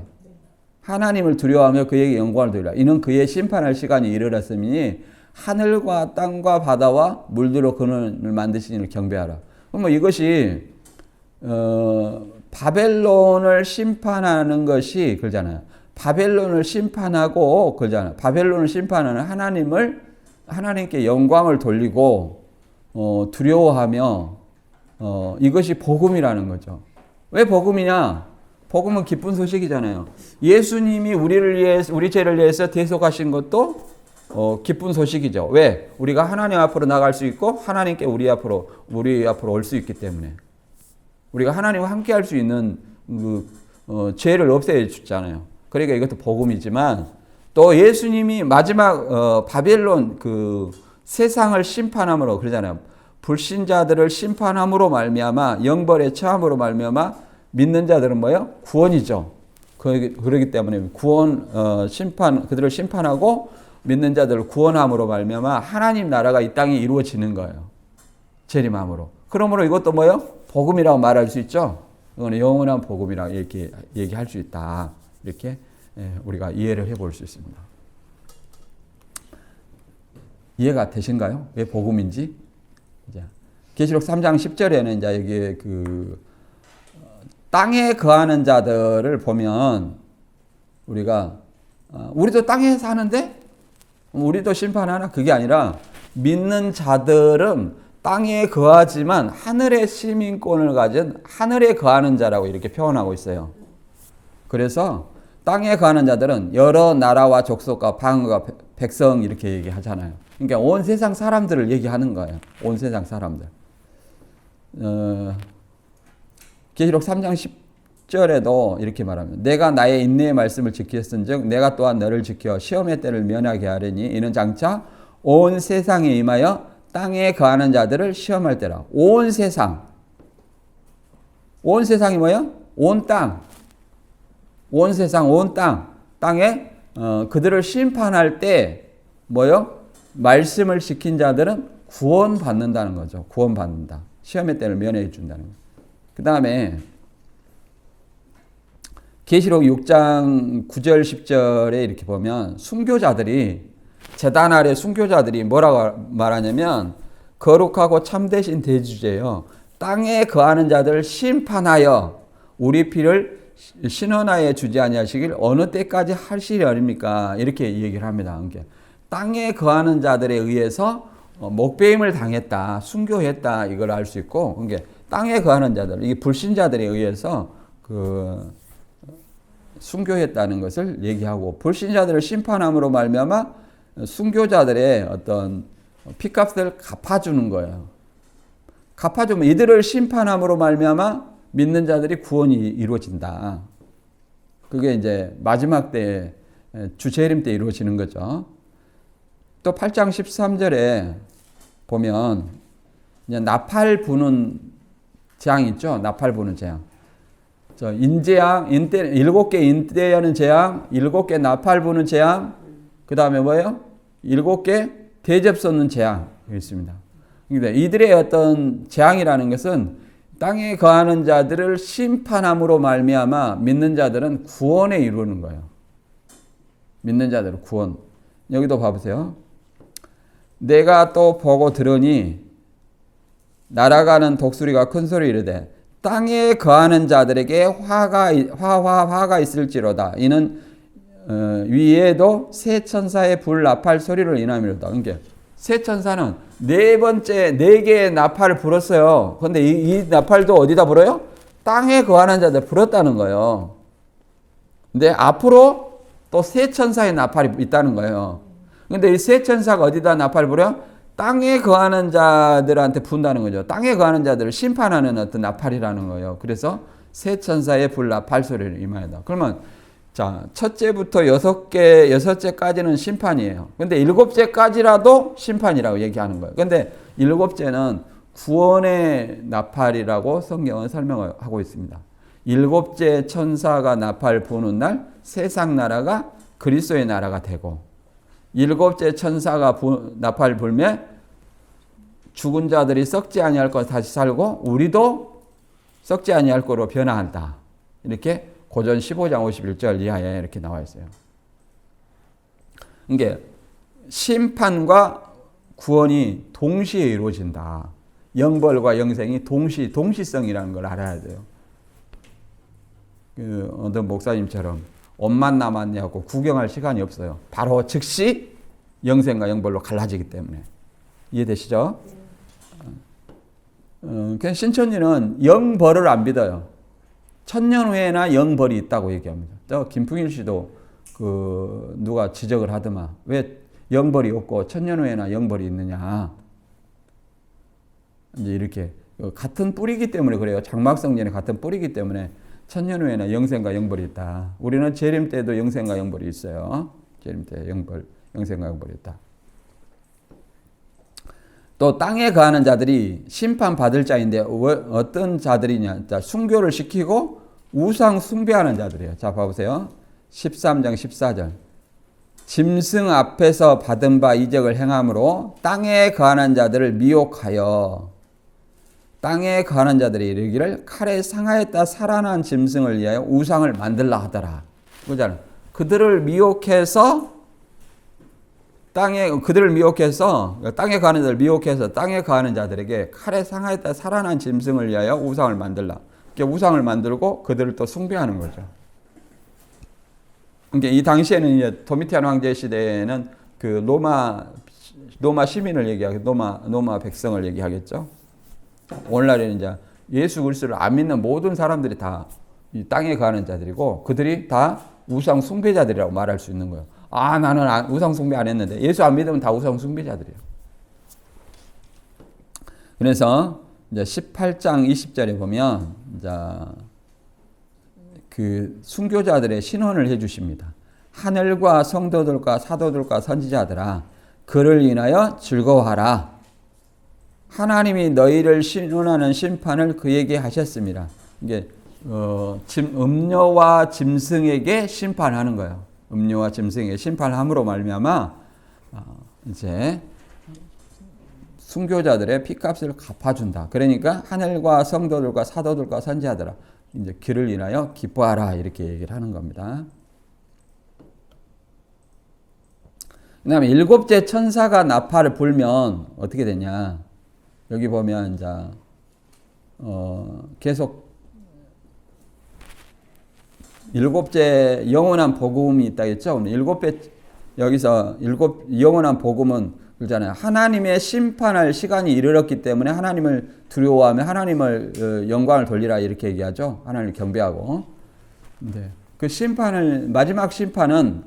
하나님을 두려워하며 그에게 영광을 돌리라. 이는 그의 심판할 시간이 이르렀으니 하늘과 땅과 바다와 물들어 근원을 만드신 이를 경배하라. 그럼 이것이 바벨론을 심판하는 것이 그러잖아요. 바벨론을 심판하고 그러잖아요. 바벨론을 심판하는 하나님께 영광을 돌리고 두려워하며 이것이 복음이라는 거죠. 왜 복음이냐? 복음은 기쁜 소식이잖아요. 예수님이 우리 죄를 위해서 대속하신 것도 기쁜 소식이죠. 왜? 우리가 하나님 앞으로 나갈 수 있고 하나님께 우리 앞으로 올 수 있기 때문에. 우리가 하나님과 함께 할 수 있는 죄를 없애 주잖아요. 그러니까 이것도 복음이지만 또 예수님이 마지막 바벨론 세상을 심판함으로 그러잖아요. 불신자들을 심판함으로 말미암아 영벌의 처함으로 말미암아 믿는 자들은 뭐예요? 구원이죠. 그러기 때문에 그들을 심판하고 믿는 자들을 구원함으로 말미암아 하나님 나라가 이 땅에 이루어지는 거예요. 재림함으로. 그러므로 이것도 뭐예요? 복음이라고 말할 수 있죠. 이거는 영원한 복음이라고 이렇게 얘기할 수 있다. 이렇게 우리가 이해를 해볼 수 있습니다. 이해가 되신가요? 왜 복음인지? 계시록 3장 10절에는 이제 여기 땅에 거하는 자들을 보면 우리도 땅에 사는데 우리도 심판하나? 그게 아니라 믿는 자들은 땅에 거하지만 하늘의 시민권을 가진 하늘에 거하는 자라고 이렇게 표현하고 있어요. 그래서 땅에 거하는 자들은 여러 나라와 족속과 방언과 백성 이렇게 얘기하잖아요. 그러니까 온 세상 사람들을 얘기하는 거예요. 온 세상 사람들. 계시록 3장 10절에도 이렇게 말합니다. 내가 나의 인내의 말씀을 지켰은즉 내가 또한 너를 지켜 시험의 때를 면하게 하려니 이는 장차 온 세상에 임하여 땅에 거하는 자들을 시험할 때라. 온 세상. 온 세상이 뭐예요? 온 땅. 온 세상, 온 땅. 땅에 그들을 심판할 때 뭐예요? 말씀을 지킨 자들은 구원받는다는 거죠. 구원받는다. 시험의 때를 면해 준다는 거예요. 그 다음에 계시록 6장 9절 10절에 이렇게 보면 순교자들이 제단 아래 순교자들이 뭐라고 말하냐면 거룩하고 참되신 대주제요. 땅에 거하는 자들을 심판하여 우리 피를 신원하에 주지 아니하시길 어느 때까지 하시려니까 이렇게 얘기를 합니다. 그러니까 땅에 거하는 자들에 의해서 목배임을 당했다, 순교했다 이걸 알 수 있고, 그러니까 땅에 거하는 자들, 이게 불신자들에 의해서 순교했다는 것을 얘기하고 불신자들을 심판함으로 말미암아 순교자들의 어떤 피값을 갚아주는 거예요. 갚아주면 이들을 심판함으로 말미암아 믿는 자들이 구원이 이루어진다. 그게 이제 마지막 때 주재림 때 이루어지는 거죠. 또 8장 13절에 보면 이제 나팔 부는 재앙 있죠. 나팔 부는 재앙. 인재앙, 7개 인대 여는 재앙, 7개 나팔 부는 재앙, 그 다음에 뭐예요? 7개 대접 쏟는 재앙이 있습니다. 근데 이들의 어떤 재앙이라는 것은 땅에 거하는 자들을 심판함으로 말미암아 믿는 자들은 구원에 이루는 거예요. 믿는 자들은 구원. 여기도 봐보세요. 내가 또 보고 들으니 날아가는 독수리가 큰 소리 이르되 땅에 거하는 자들에게 화가 있을지로다. 이는 위에도 새 천사의 불 나팔 소리를 인함이로다. 그러니까 새 천사는 네 개의 나팔을 불었어요. 그런데 이 나팔도 어디다 불어요? 땅에 거하는 자들 불었다는 거예요. 근데 앞으로 또 새 천사의 나팔이 있다는 거예요. 근데 이 새 천사가 어디다 나팔을 불어요? 땅에 거하는 자들한테 분다는 거죠. 땅에 거하는 자들을 심판하는 어떤 나팔이라는 거예요. 그래서 새 천사의 불 나팔 소리를 임하다. 그러면 자, 첫째부터 여섯째까지는 심판이에요. 근데 일곱째까지라도 심판이라고 얘기하는 거예요. 근데 일곱째는 구원의 나팔이라고 성경은 설명하고 있습니다. 일곱째 천사가 나팔 부는 날 세상 나라가 그리스도의 나라가 되고, 일곱째 천사가 나팔 불면 죽은 자들이 썩지 아니할 것 다시 살고 우리도 썩지 아니할 거로 변화한다. 이렇게 고전 15장 51절 이하에 이렇게 나와 있어요. 이게 심판과 구원이 동시에 이루어진다. 영벌과 영생이 동시성이라는 걸 알아야 돼요. 어떤 목사님처럼 옷만 남았냐고 구경할 시간이 없어요. 바로 즉시 영생과 영벌로 갈라지기 때문에. 이해되시죠? 신천지는 영벌을 안 믿어요. 천년 후에나 영벌이 있다고 얘기합니다. 또 김풍일 씨도 누가 지적을 하더만 왜 영벌이 없고 천년 후에나 영벌이 있느냐. 이제 이렇게 같은 뿌리기 때문에 그래요. 장막성전이 같은 뿌리기 때문에 천년 후에는 영생과 영벌이 있다. 우리는 재림 때도 영생과 영벌이 있어요. 재림 때 영생과 영벌이 있다. 또 땅에 거하는 자들이 심판받을 자인데 어떤 자들이냐. 자, 순교를 시키고 우상 숭배하는 자들이에요. 자, 봐보세요. 13장 14절. 짐승 앞에서 받은 바 이적을 행함으로 땅에 거하는 자들을 미혹하여 땅에 거하는 자들이 이르기를 칼에 상하였다 살아난 짐승을 위하여 우상을 만들라 하더라. 그잖아. 그들을 미혹해서 땅에 거하는 자들 미혹해서 땅에 거하는 자들에게 칼에 상하였다 살아난 짐승을 위하여 우상을 만들라. 이렇게 우상을 만들고 그들을 또 숭배하는 거죠. 그러니까 이 당시에는 이제 도미티안 황제 시대에는 그 로마 시민을 얘기하고 로마 백성을 얘기하겠죠. 오늘날에는 이제 예수 그리스도를 안 믿는 모든 사람들이 다 이 땅에 거하는 자들이고 그들이 다 우상 숭배자들이라고 말할 수 있는 거예요. 아, 나는 우상 숭배 안 했는데 예수 안 믿으면 다 우상 숭배자들이에요. 그래서 이제 18장 20절에 보면 이제 그 순교자들의 신원을 해 주십니다. 하늘과 성도들과 사도들과 선지자들아 그를 인하여 즐거워하라. 하나님이 너희를 신원하는 심판을 그에게 하셨습니다. 이게 음료와 짐승에게 심판하는 거예요. 음료와 짐승에게 심판함으로 말미암아 이제 순교자들의 피값을 갚아준다. 그러니까 하늘과 성도들과 사도들과 선지자들아 이제 그를 인하여 기뻐하라 이렇게 얘기를 하는 겁니다. 그다음에 일곱째 천사가 나팔을 불면 어떻게 되냐? 여기 보면 이제 계속 일곱째 영원한 복음이 있다겠죠. 여기서 영원한 복음은 그렇잖아요. 하나님의 심판할 시간이 이르렀기 때문에 하나님을 두려워하며 하나님을 영광을 돌리라 이렇게 얘기하죠. 하나님을 경배하고. 네. 그 마지막 심판은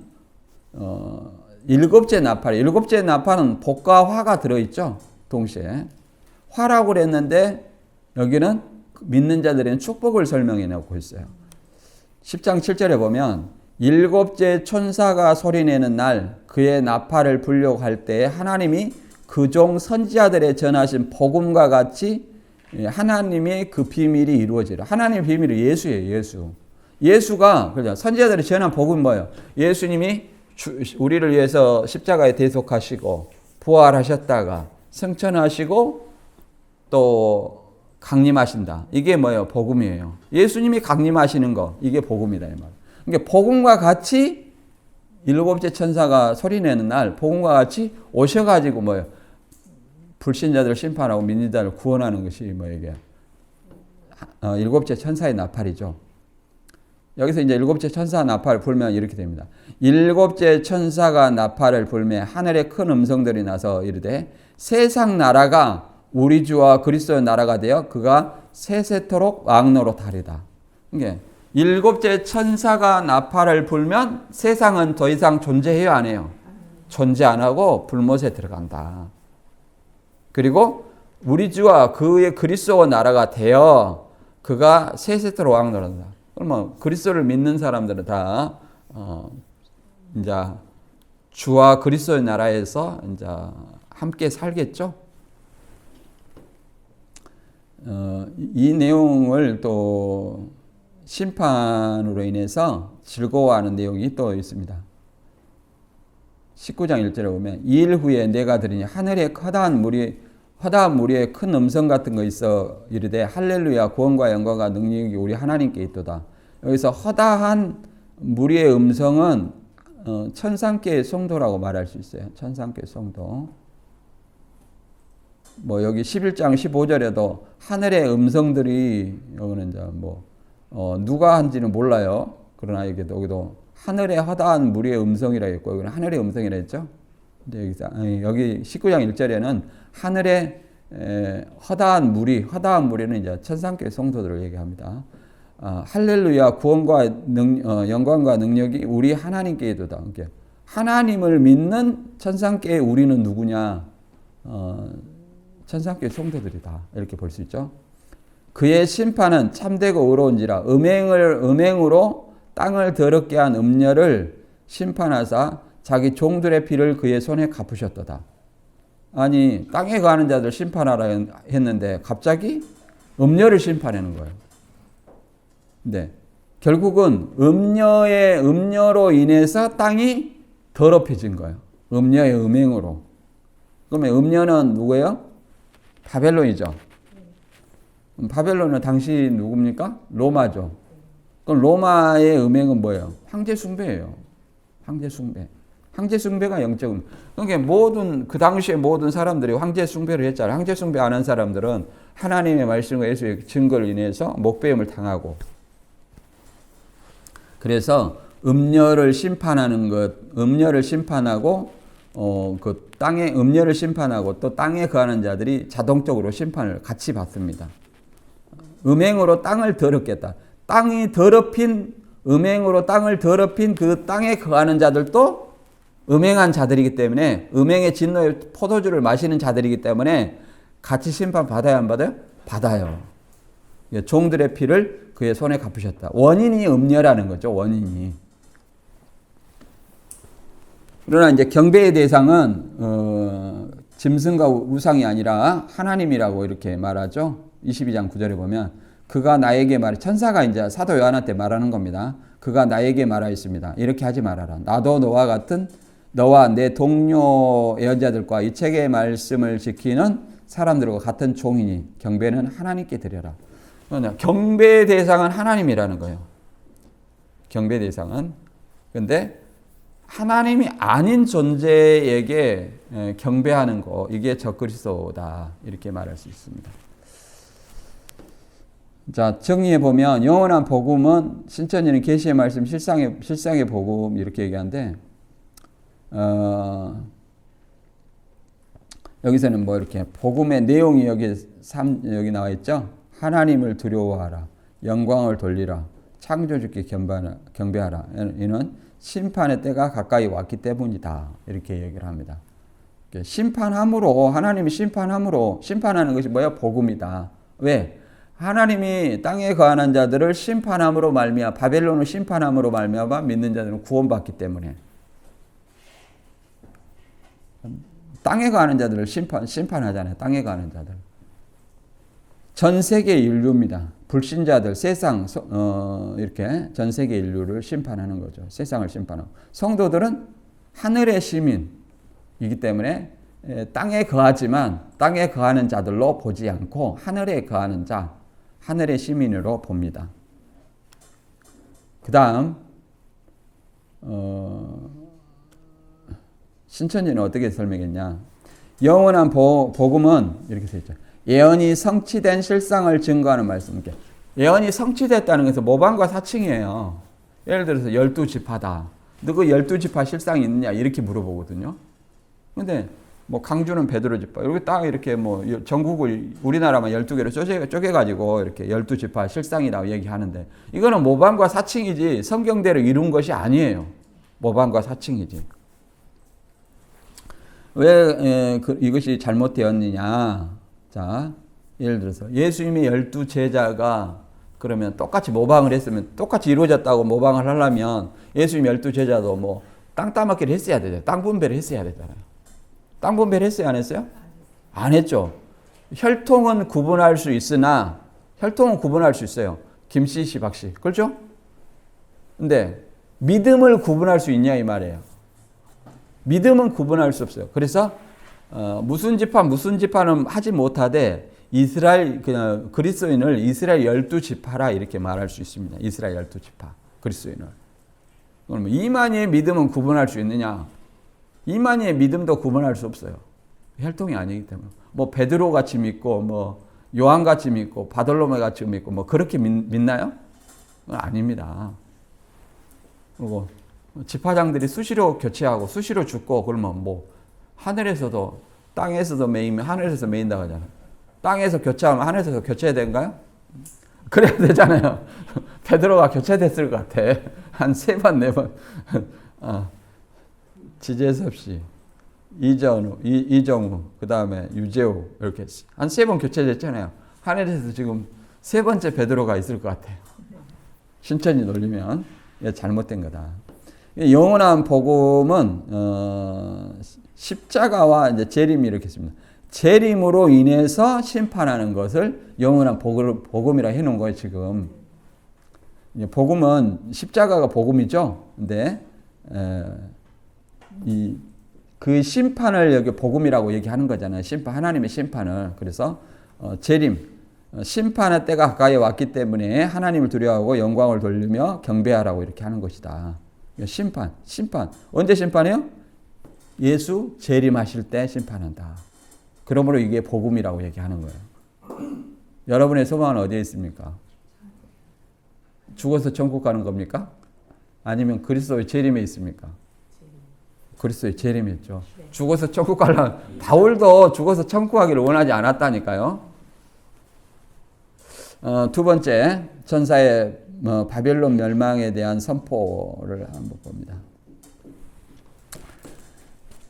일곱째 나팔은 복과 화가 들어있죠. 동시에. 화라고 그랬는데 여기는 믿는 자들에게는 축복을 설명해 놓고 있어요. 10장 7절에 보면 일곱째 천사가 소리내는 날 그의 나팔을 불려고 할 때에 하나님이 그 종 선지자들의 전하신 복음과 같이 하나님의 그 비밀이 이루어지라. 하나님의 비밀이 예수예요. 예수가 그죠? 선지자들이 전한 복음은 뭐예요? 예수님이 우리를 위해서 십자가에 대속하시고 부활하셨다가 승천하시고 또 강림하신다. 이게 뭐예요? 복음이에요. 예수님이 강림하시는 거, 이게 복음이다 이 말. 그러니까 복음과 같이 일곱째 천사가 소리내는 날 복음과 같이 오셔가지고 뭐예요? 불신자들을 심판하고 믿는 자를 구원하는 것이 뭐예요? 일곱째 천사의 나팔이죠. 여기서 이제 일곱째 천사 나팔을 불면 이렇게 됩니다. 일곱째 천사가 나팔을 불매 하늘에 큰 음성들이 나서 이르되 세상 나라가 우리 주와 그리스도의 나라가 되어 그가 세세토록 왕노릇하리다. 이게 일곱째 천사가 나팔을 불면 세상은 더 이상 존재해요, 안 해요? 존재 안 하고 불못에 들어간다. 그리고 우리 주와 그의 그리스도 나라가 되어 그가 세세토록 왕노릇한다. 그러면 그리스도를 믿는 사람들은 다 이제 주와 그리스도의 나라에서 이제 함께 살겠죠. 이 내용을 또 심판으로 인해서 즐거워하는 내용이 또 있습니다. 19장 1절에 보면 이 일 후에 내가 들으니 하늘에 허다한 무리의 큰 음성 같은 거 있어 이르되 할렐루야 구원과 영광과 능력이 우리 하나님께 있도다. 여기서 허다한 무리의 음성은 천상계의 성도라고 말할 수 있어요. 천상계의 성도. 뭐 여기 11장 15절에도 하늘의 음성들이 여기는 이제 누가 한지는 몰라요. 그러나 여기도 하늘의 허다한 무리의 음성이라 했고 여기는 하늘의 음성이라 했죠. 근데 여기 19장 1절에는 하늘의 허다한 무리는 이제 천상계 성도들을 얘기합니다. 할렐루야 구원과 영광과 능력이 우리 하나님께 있도다. 하나님을 믿는 천상계의 우리는 누구냐? 천상계 성도들이다. 이렇게 볼 수 있죠. 그의 심판은 참되고 의로운지라 음행으로 땅을 더럽게 한 음녀를 심판하사 자기 종들의 피를 그의 손에 갚으셨도다. 아니 땅에 가는 자들 심판하라 했는데 갑자기 음녀를 심판하는 거예요. 네, 결국은 음녀로 인해서 땅이 더럽혀진 거예요. 음녀의 음행으로. 그러면 음녀는 누구예요? 바벨론이죠. 바벨론은 당시 누굽니까? 로마죠. 그럼 로마의 음행은 뭐예요? 황제 숭배예요. 황제 숭배. 황제 숭배가 영적. 그러니까 그 당시에 모든 사람들이 황제 숭배를 했잖아요. 황제 숭배 안 한 사람들은 하나님의 말씀과 예수의 증거를 인해서 목배임을 당하고. 그래서 음녀를 심판하고 그 땅에 음녀를 심판하고 또 땅에 거하는 자들이 자동적으로 심판을 같이 받습니다. 음행으로 땅을 더럽겠다. 음행으로 땅을 더럽힌 그 땅에 거하는 자들도 음행한 자들이기 때문에 음행의 진노의 포도주를 마시는 자들이기 때문에 같이 심판 받아야 안 받아요? 받아요. 종들의 피를 그의 손에 갚으셨다. 원인이 음녀라는 거죠. 원인이. 그러나 이제 경배의 대상은 짐승과 우상이 아니라 하나님이라고 이렇게 말하죠. 22장 9절에 보면 그가 나에게 천사가 이제 사도 요한한테 말하는 겁니다. 그가 나에게 말하였습니다. 이렇게 하지 말아라. 나도 너와 내 동료 예언자들과 이 책의 말씀을 지키는 사람들과 같은 종이니 경배는 하나님께 드려라. 경배의 대상은 하나님이라는 거예요. 경배 대상은. 근데 하나님이 아닌 존재에게 경배하는 거, 이게 적그리스도다. 이렇게 말할 수 있습니다. 자, 정리해 보면 영원한 복음은 신천지는 계시의 말씀, 실상의 복음 이렇게 얘기하는데 여기서는 이렇게 복음의 내용이 여기 나와 있죠. 하나님을 두려워하라. 영광을 돌리라. 창조주께 경배하라. 이는 심판의 때가 가까이 왔기 때문이다. 이렇게 얘기를 합니다. 하나님이 심판하는 것이 뭐야? 복음이다. 왜? 하나님이 땅에 거하는 자들을 심판함으로 말미암아 바벨론을 심판함으로 말미암아 믿는 자들은 구원받기 때문에 땅에 거하는 자들을 심판하잖아요. 땅에 거하는 자들. 전 세계 인류입니다. 불신자들, 세상, 이렇게 전 세계 인류를 심판하는 거죠. 세상을 심판하고. 성도들은 하늘의 시민이기 때문에 땅에 거하지만 땅에 거하는 자들로 보지 않고 하늘에 거하는 자, 하늘의 시민으로 봅니다. 그 다음 신천지는 어떻게 설명했냐. 영원한 복음은 이렇게 써 있죠. 예언이 성취된 실상을 증거하는 말씀. 예언이 성취됐다는 것은 모방과 사칭이에요. 예를 들어서 12지파다. 너 그 12지파 실상이 있느냐 이렇게 물어보거든요. 근데 뭐 강주는 베드로 지파 이렇게 딱 이렇게 뭐 전국을 우리나라만 12개로 쪼개가지고 이렇게 12지파 실상이라고 얘기하는데 이거는 모방과 사칭이지 성경대로 이룬 것이 아니에요. 모방과 사칭이지. 왜 이것이 잘못되었느냐. 자, 예를 들어서 예수님의 12제자가 그러면 똑같이 모방을 했으면 똑같이 이루어졌다고 모방을 하려면 예수님 12제자도 뭐 땅 따먹기를 했어야 되죠. 땅 분배를 했어야 되잖아요. 땅 분배를 했어요? 안 했어요? 안 했죠. 혈통은 구분할 수 있으나 혈통은 구분할 수 있어요. 김씨, 박씨. 그렇죠? 근데 믿음을 구분할 수 있냐 이 말이에요. 믿음은 구분할 수 없어요. 그래서 무슨 지파는 하지 못하되 이스라엘 그리스도인을 이스라엘 12지파라 이렇게 말할 수 있습니다. 이스라엘 12지파 그리스도인을. 그러면 이만희의 믿음은 구분할 수 있느냐? 이만희의 믿음도 구분할 수 없어요. 혈통이 아니기 때문에. 뭐 베드로 같이 믿고 뭐 요한 같이 믿고 바돌로메 같이 믿고 뭐 그렇게 믿나요? 아닙니다. 그리고 지파장들이 수시로 교체하고 수시로 죽고 그러면 뭐 하늘에서도 땅에서도 매이면 하늘에서 매인다고 하잖아요. 땅에서 교체하면 하늘에서 교체해야 되는가요? 그래야 되잖아요. 베드로가 교체됐을 것 같아. 한 3번, 4번. 지재섭 씨, 이정우, 그 다음에 유재우 이렇게 한 3번 교체됐잖아요. 하늘에서 지금 3번째 베드로가 있을 것 같아요. 신천지 놀리면 잘못된 거다. 영원한 복음은 십자가와 이제 재림이 이렇게 있습니다. 재림으로 인해서 심판하는 것을 영원한 복음이라 해놓은 거예요 지금. 복음은 십자가가 복음이죠. 근데 그 심판을 여기 복음이라고 얘기하는 거잖아요. 심판, 하나님의 심판을. 그래서 재림, 심판의 때가 가까이 왔기 때문에 하나님을 두려워하고 영광을 돌리며 경배하라고 이렇게 하는 것이다. 심판. 언제 심판해요? 예수 재림하실 때 심판한다. 그러므로 이게 복음이라고 얘기하는 거예요. 여러분의 소망은 어디에 있습니까? 죽어서 천국 가는 겁니까? 아니면 그리스도의 재림에 있습니까? 그리스도의 재림에 있죠. 죽어서 천국 가려면 바울도 죽어서 천국 가기를 원하지 않았다니까요. 두 번째 천사의 바벨론 멸망에 대한 선포를 한번 봅니다.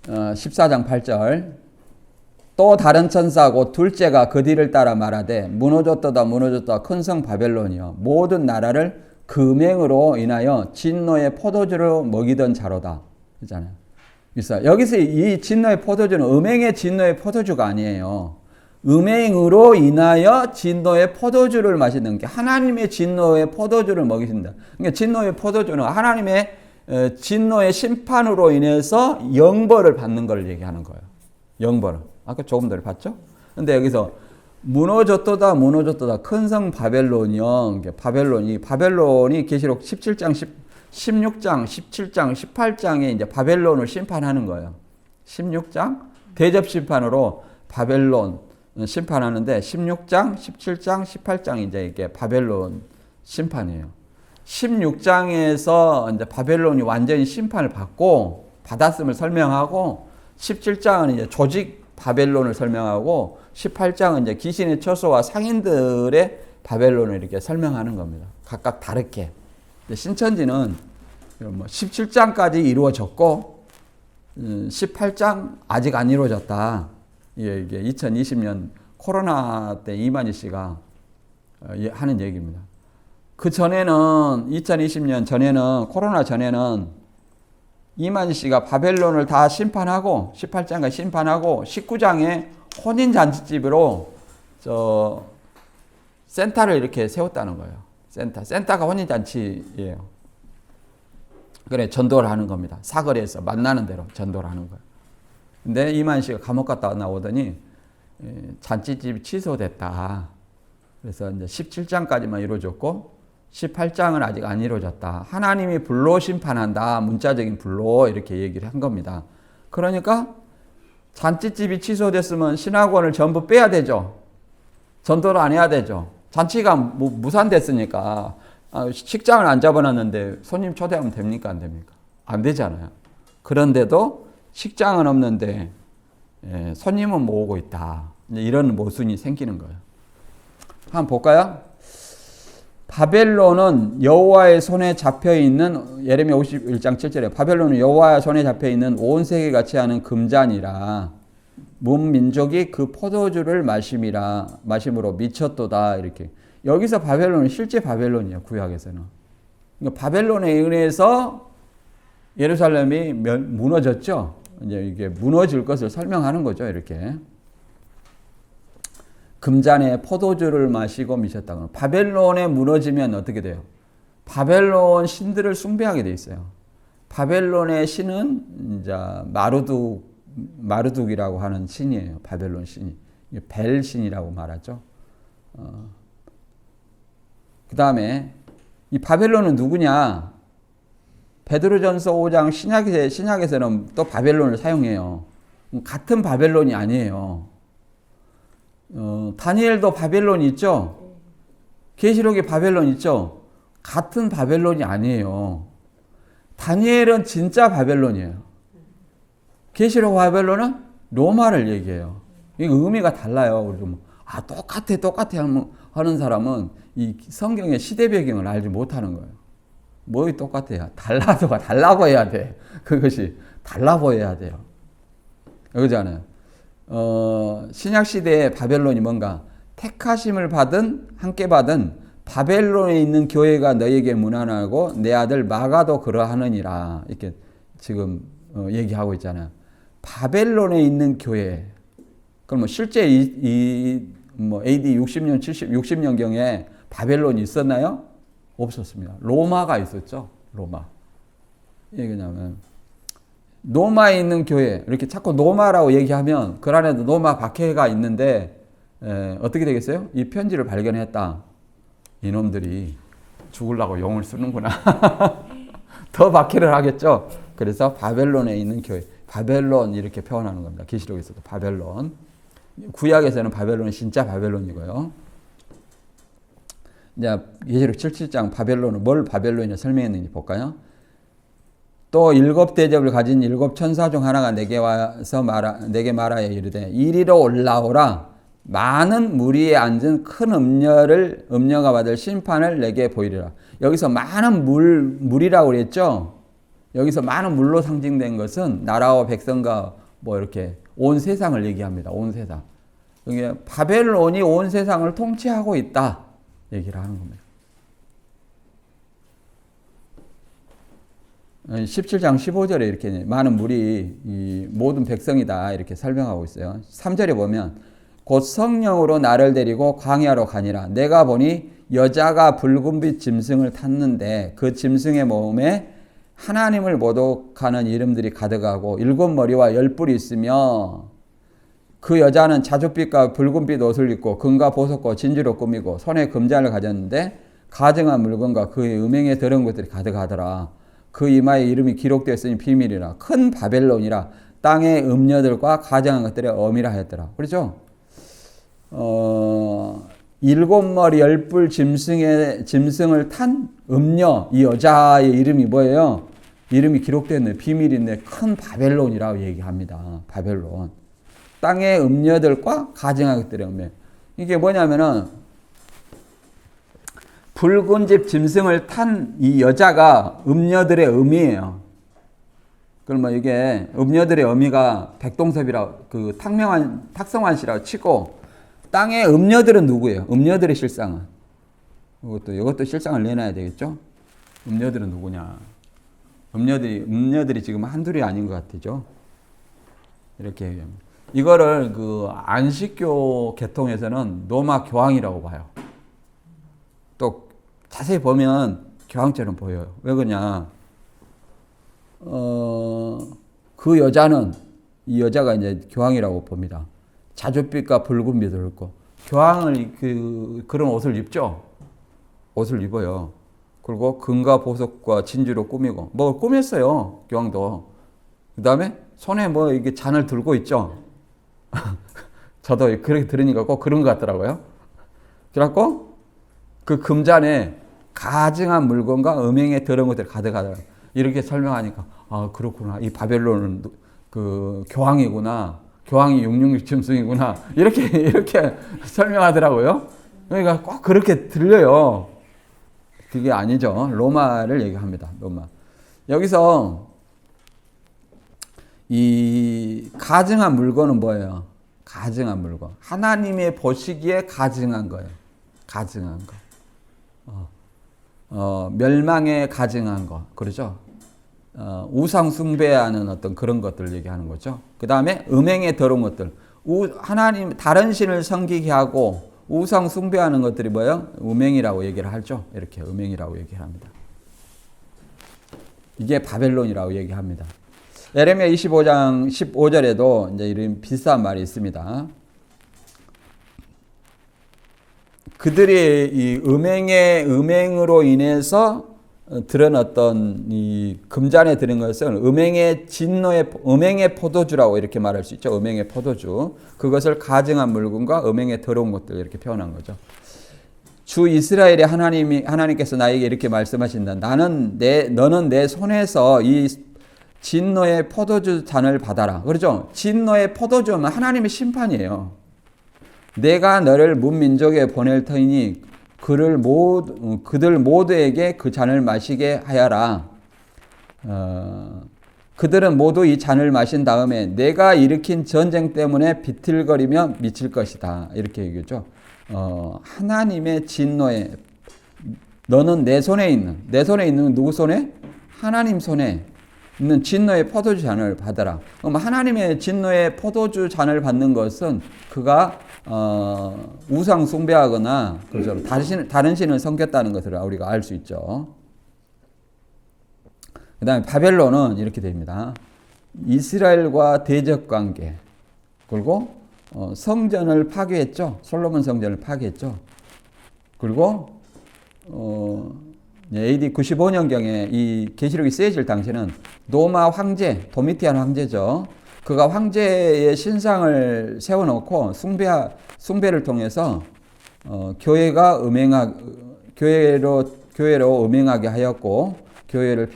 14장 8절 또 다른 천사 곧 둘째가 그 뒤를 따라 말하되 무너졌다 큰 성 바벨론이여 모든 나라를 금행으로 인하여 진노의 포도주로 먹이던 자로다. 그렇잖아요. 그래서 여기서 이 진노의 포도주는 음행의 진노의 포도주가 아니에요. 음행으로 인하여 진노의 포도주를 마시는 게 하나님의 진노의 포도주를 먹이신다. 그러니까 진노의 포도주는 하나님의 진노의 심판으로 인해서 영벌을 받는 걸 얘기하는 거예요. 영벌을. 아까 조금 전에 봤죠? 근데 여기서 무너졌도다 큰 성 바벨론이요. 바벨론이 계시록 17장, 16장, 17장, 18장에 이제 바벨론을 심판하는 거예요. 16장 대접 심판으로 바벨론 심판하는데 16장, 17장, 18장이 이제 이게 바벨론 심판이에요. 16장에서 이제 바벨론이 완전히 심판을 받았음을 설명하고 17장은 이제 조직 바벨론을 설명하고 18장은 이제 귀신의 처소와 상인들의 바벨론을 이렇게 설명하는 겁니다. 각각 다르게. 신천지는 17장까지 이루어졌고 18장 아직 안 이루어졌다. 이게 2020년 코로나 때 이만희 씨가 하는 얘기입니다. 그 전에는 2020년 전에는 코로나 전에는 이만희 씨가 바벨론을 다 심판하고 18장까지 심판하고 19장에 혼인잔치집으로 센터를 이렇게 세웠다는 거예요. 센터가 혼인잔치예요. 그래 전도를 하는 겁니다. 사거리에서 만나는 대로 전도를 하는 거예요. 근데 이만희씨가 감옥 갔다 나오더니 잔치집이 취소됐다. 그래서 이제 17장까지만 이루어졌고 18장은 아직 안 이루어졌다. 하나님이 불로 심판한다. 문자적인 불로 이렇게 얘기를 한 겁니다. 그러니까 잔치집이 취소됐으면 신학원을 전부 빼야 되죠. 전도를 안 해야 되죠. 잔치가 무산됐으니까 식장을 안 잡아놨는데 손님 초대하면 됩니까? 안 됩니까? 안 되잖아요. 그런데도 식장은 없는데 손님은 모으고 있다. 이런 모순이 생기는 거예요. 한번 볼까요? 바벨론은 여호와의 손에 잡혀 있는 예레미야 51장 7절에 바벨론은 여호와의 손에 잡혀 있는 온 세계가 같이 하는 금잔이라 문 민족이 그 포도주를 마심으로 미쳤도다. 이렇게 여기서 바벨론은 실제 바벨론이에요. 구약에서는. 그러니까 바벨론에 의해서 예루살렘이 무너졌죠. 이제 이게 무너질 것을 설명하는 거죠. 이렇게. 금잔에 포도주를 마시고 미쳤다고. 바벨론에 무너지면 어떻게 돼요? 바벨론 신들을 숭배하게 돼 있어요. 바벨론의 신은 이제 마르둑이라고 하는 신이에요. 바벨론 신이. 벨 신이라고 말하죠. 그 다음에 이 바벨론은 누구냐? 베드로전서 5장 신약에서는 또 바벨론을 사용해요. 같은 바벨론이 아니에요. 다니엘도 바벨론이 있죠? 계시록에 바벨론 있죠? 같은 바벨론이 아니에요. 다니엘은 진짜 바벨론이에요. 계시록 바벨론은 로마를 얘기해요. 이 의미가 달라요. 우리도 똑같아 하는 사람은 이 성경의 시대 배경을 알지 못하는 거예요. 뭐이 똑같아요? 달라 보여야 돼. 그것이 달라 보여야 돼요. 그러잖아요. 신약 시대의 바벨론이 뭔가 택하심을 함께 받은 바벨론에 있는 교회가 너에게 문안하고 내 아들 마가도 그러하느니라. 이렇게 지금 얘기하고 있잖아요. 바벨론에 있는 교회. 그럼 실제 AD 60년, 60년경에 바벨론이 있었나요? 없었습니다. 로마가 있었죠. 로마. 이게 뭐냐면 로마에 있는 교회, 이렇게 자꾸 로마라고 얘기하면 그 안에도 로마 박해가 있는데 어떻게 되겠어요? 이 편지를 발견했다. 이놈들이 죽으려고 용을 쓰는구나. 더 박해를 하겠죠. 그래서 바벨론에 있는 교회, 바벨론 이렇게 표현하는 겁니다. 계시록에서도 바벨론. 구약에서는 바벨론은 진짜 바벨론이고요. 이제 계시록 77장 바벨론은 뭘 바벨론이냐 설명했는지 볼까요? 또 7 대접을 가진 7 천사 중 하나가 내게 와서 내게 말하여 이르되 이리로 올라오라. 많은 무리에 앉은 큰 음녀가 받을 심판을 내게 보이리라. 여기서 많은 물이라고 그랬죠. 여기서 많은 물로 상징된 것은 나라와 백성과 이렇게 온 세상을 얘기합니다. 온 세상. 그게 바벨론이 온 세상을 통치하고 있다. 얘기를 하는 겁니다. 17장 15절에 이렇게 많은 물이 이 모든 백성이다 이렇게 설명하고 있어요. 3절에 보면 곧 성령으로 나를 데리고 광야로 가니라. 내가 보니 여자가 붉은빛 짐승을 탔는데 그 짐승의 몸에 하나님을 모독하는 이름들이 가득하고 7 머리와 10 뿔이 있으며 그 여자는 자줏빛과 붉은빛 옷을 입고 금과 보석과 진주로 꾸미고 손에 금잔을 가졌는데 가증한 물건과 그의 음행에 더러운 것들이 가득하더라. 그 이마에 이름이 기록되었으니 비밀이라. 큰 바벨론이라. 땅의 음녀들과 가증한 것들의 어미라 하였더라. 그렇죠? 7 머리 10 뿔 짐승을 탄 음녀, 이 여자의 이름이 뭐예요? 이름이 기록되었네. 비밀인데 큰 바벨론이라고 얘기합니다. 바벨론. 땅의 음녀들과 가증한 것들의 음녀. 이게 뭐냐면은 붉은 집 짐승을 탄 이 여자가 음녀들의 음이에요. 그러면 이게 음녀들의 어미가 백동섭이라 탁성환 씨라고 치고 땅의 음녀들은 누구예요? 음녀들의 실상은 이것도 실상을 내놔야 되겠죠? 음녀들은 누구냐? 음녀들이 지금 한둘이 아닌 것 같죠? 이렇게 얘기합니다. 이거를 안식교 계통에서는 로마 교황이라고 봐요. 또 자세히 보면 교황처럼 보여요. 왜 그러냐? 그 여자는 이 여자가 이제 교황이라고 봅니다. 자줏빛과 붉은 빛을 입고 교황을 그런 옷을 입죠. 옷을 입어요. 그리고 금과 보석과 진주로 꾸미고 뭐 꾸몄어요. 교황도. 그다음에 손에 뭐 이게 잔을 들고 있죠. 저도 그렇게 들으니까 꼭 그런 것 같더라고요. 그래갖고 그 금잔에 가증한 물건과 음행에 더러운 것들이 가득하다. 이렇게 설명하니까 아 그렇구나. 이 바벨론은 그 교황이구나. 교황이 666 짐승이구나. 이렇게 설명하더라고요. 그러니까 꼭 그렇게 들려요. 그게 아니죠. 로마를 얘기합니다. 로마. 여기서 이 가증한 물건은 뭐예요? 가증한 물건. 하나님의 보시기에 가증한 거예요. 가증한 거. 멸망에 가증한 거. 그러죠? 우상 숭배하는 어떤 그런 것들을 얘기하는 거죠. 그 다음에 음행에 더러운 것들. 하나님, 다른 신을 섬기게 하고 우상 숭배하는 것들이 뭐예요? 음행이라고 얘기를 하죠. 이렇게 음행이라고 얘기합니다. 이게 바벨론이라고 얘기합니다. 예레미야 25장 15절에도 이제 이런 비슷한 말이 있습니다. 그들이 이 음행으로 인해서 드러났던 이 금잔에 들은 것은 음행의 포도주라고 이렇게 말할 수 있죠. 음행의 포도주. 그것을 가증한 물건과 음행의 더러운 것들 이렇게 표현한 거죠. 주 이스라엘의 하나님께서 나에게 이렇게 말씀하신다. 너는 내 손에서 이 진노의 포도주 잔을 받아라. 그렇죠? 진노의 포도주는 하나님의 심판이에요. 내가 너를 문민족에 보낼 터이니 그들 모두에게 그 잔을 마시게 하여라. 그들은 모두 이 잔을 마신 다음에 내가 일으킨 전쟁 때문에 비틀거리며 미칠 것이다. 이렇게 얘기했죠. 하나님의 진노에 너는 내 손에 있는 누구 손에? 하나님 손에 있는 진노의 포도주 잔을 받아라. 그럼 하나님의 진노의 포도주 잔을 받는 것은 그가 우상 숭배하거나 그렇죠. 다른 신을 섬겼다는 것을 우리가 알 수 있죠. 그 다음에 바벨론은 이렇게 됩니다. 이스라엘과 대적 관계 그리고 성전을 파괴했죠. 솔로몬 성전을 파괴했죠. 그리고 AD 95년경에 이 계시록이 쓰여질 당시에는 노마 황제, 도미티안 황제죠. 그가 황제의 신상을 세워놓고 숭배를 통해서 교회로 음행하게 하였고 교회를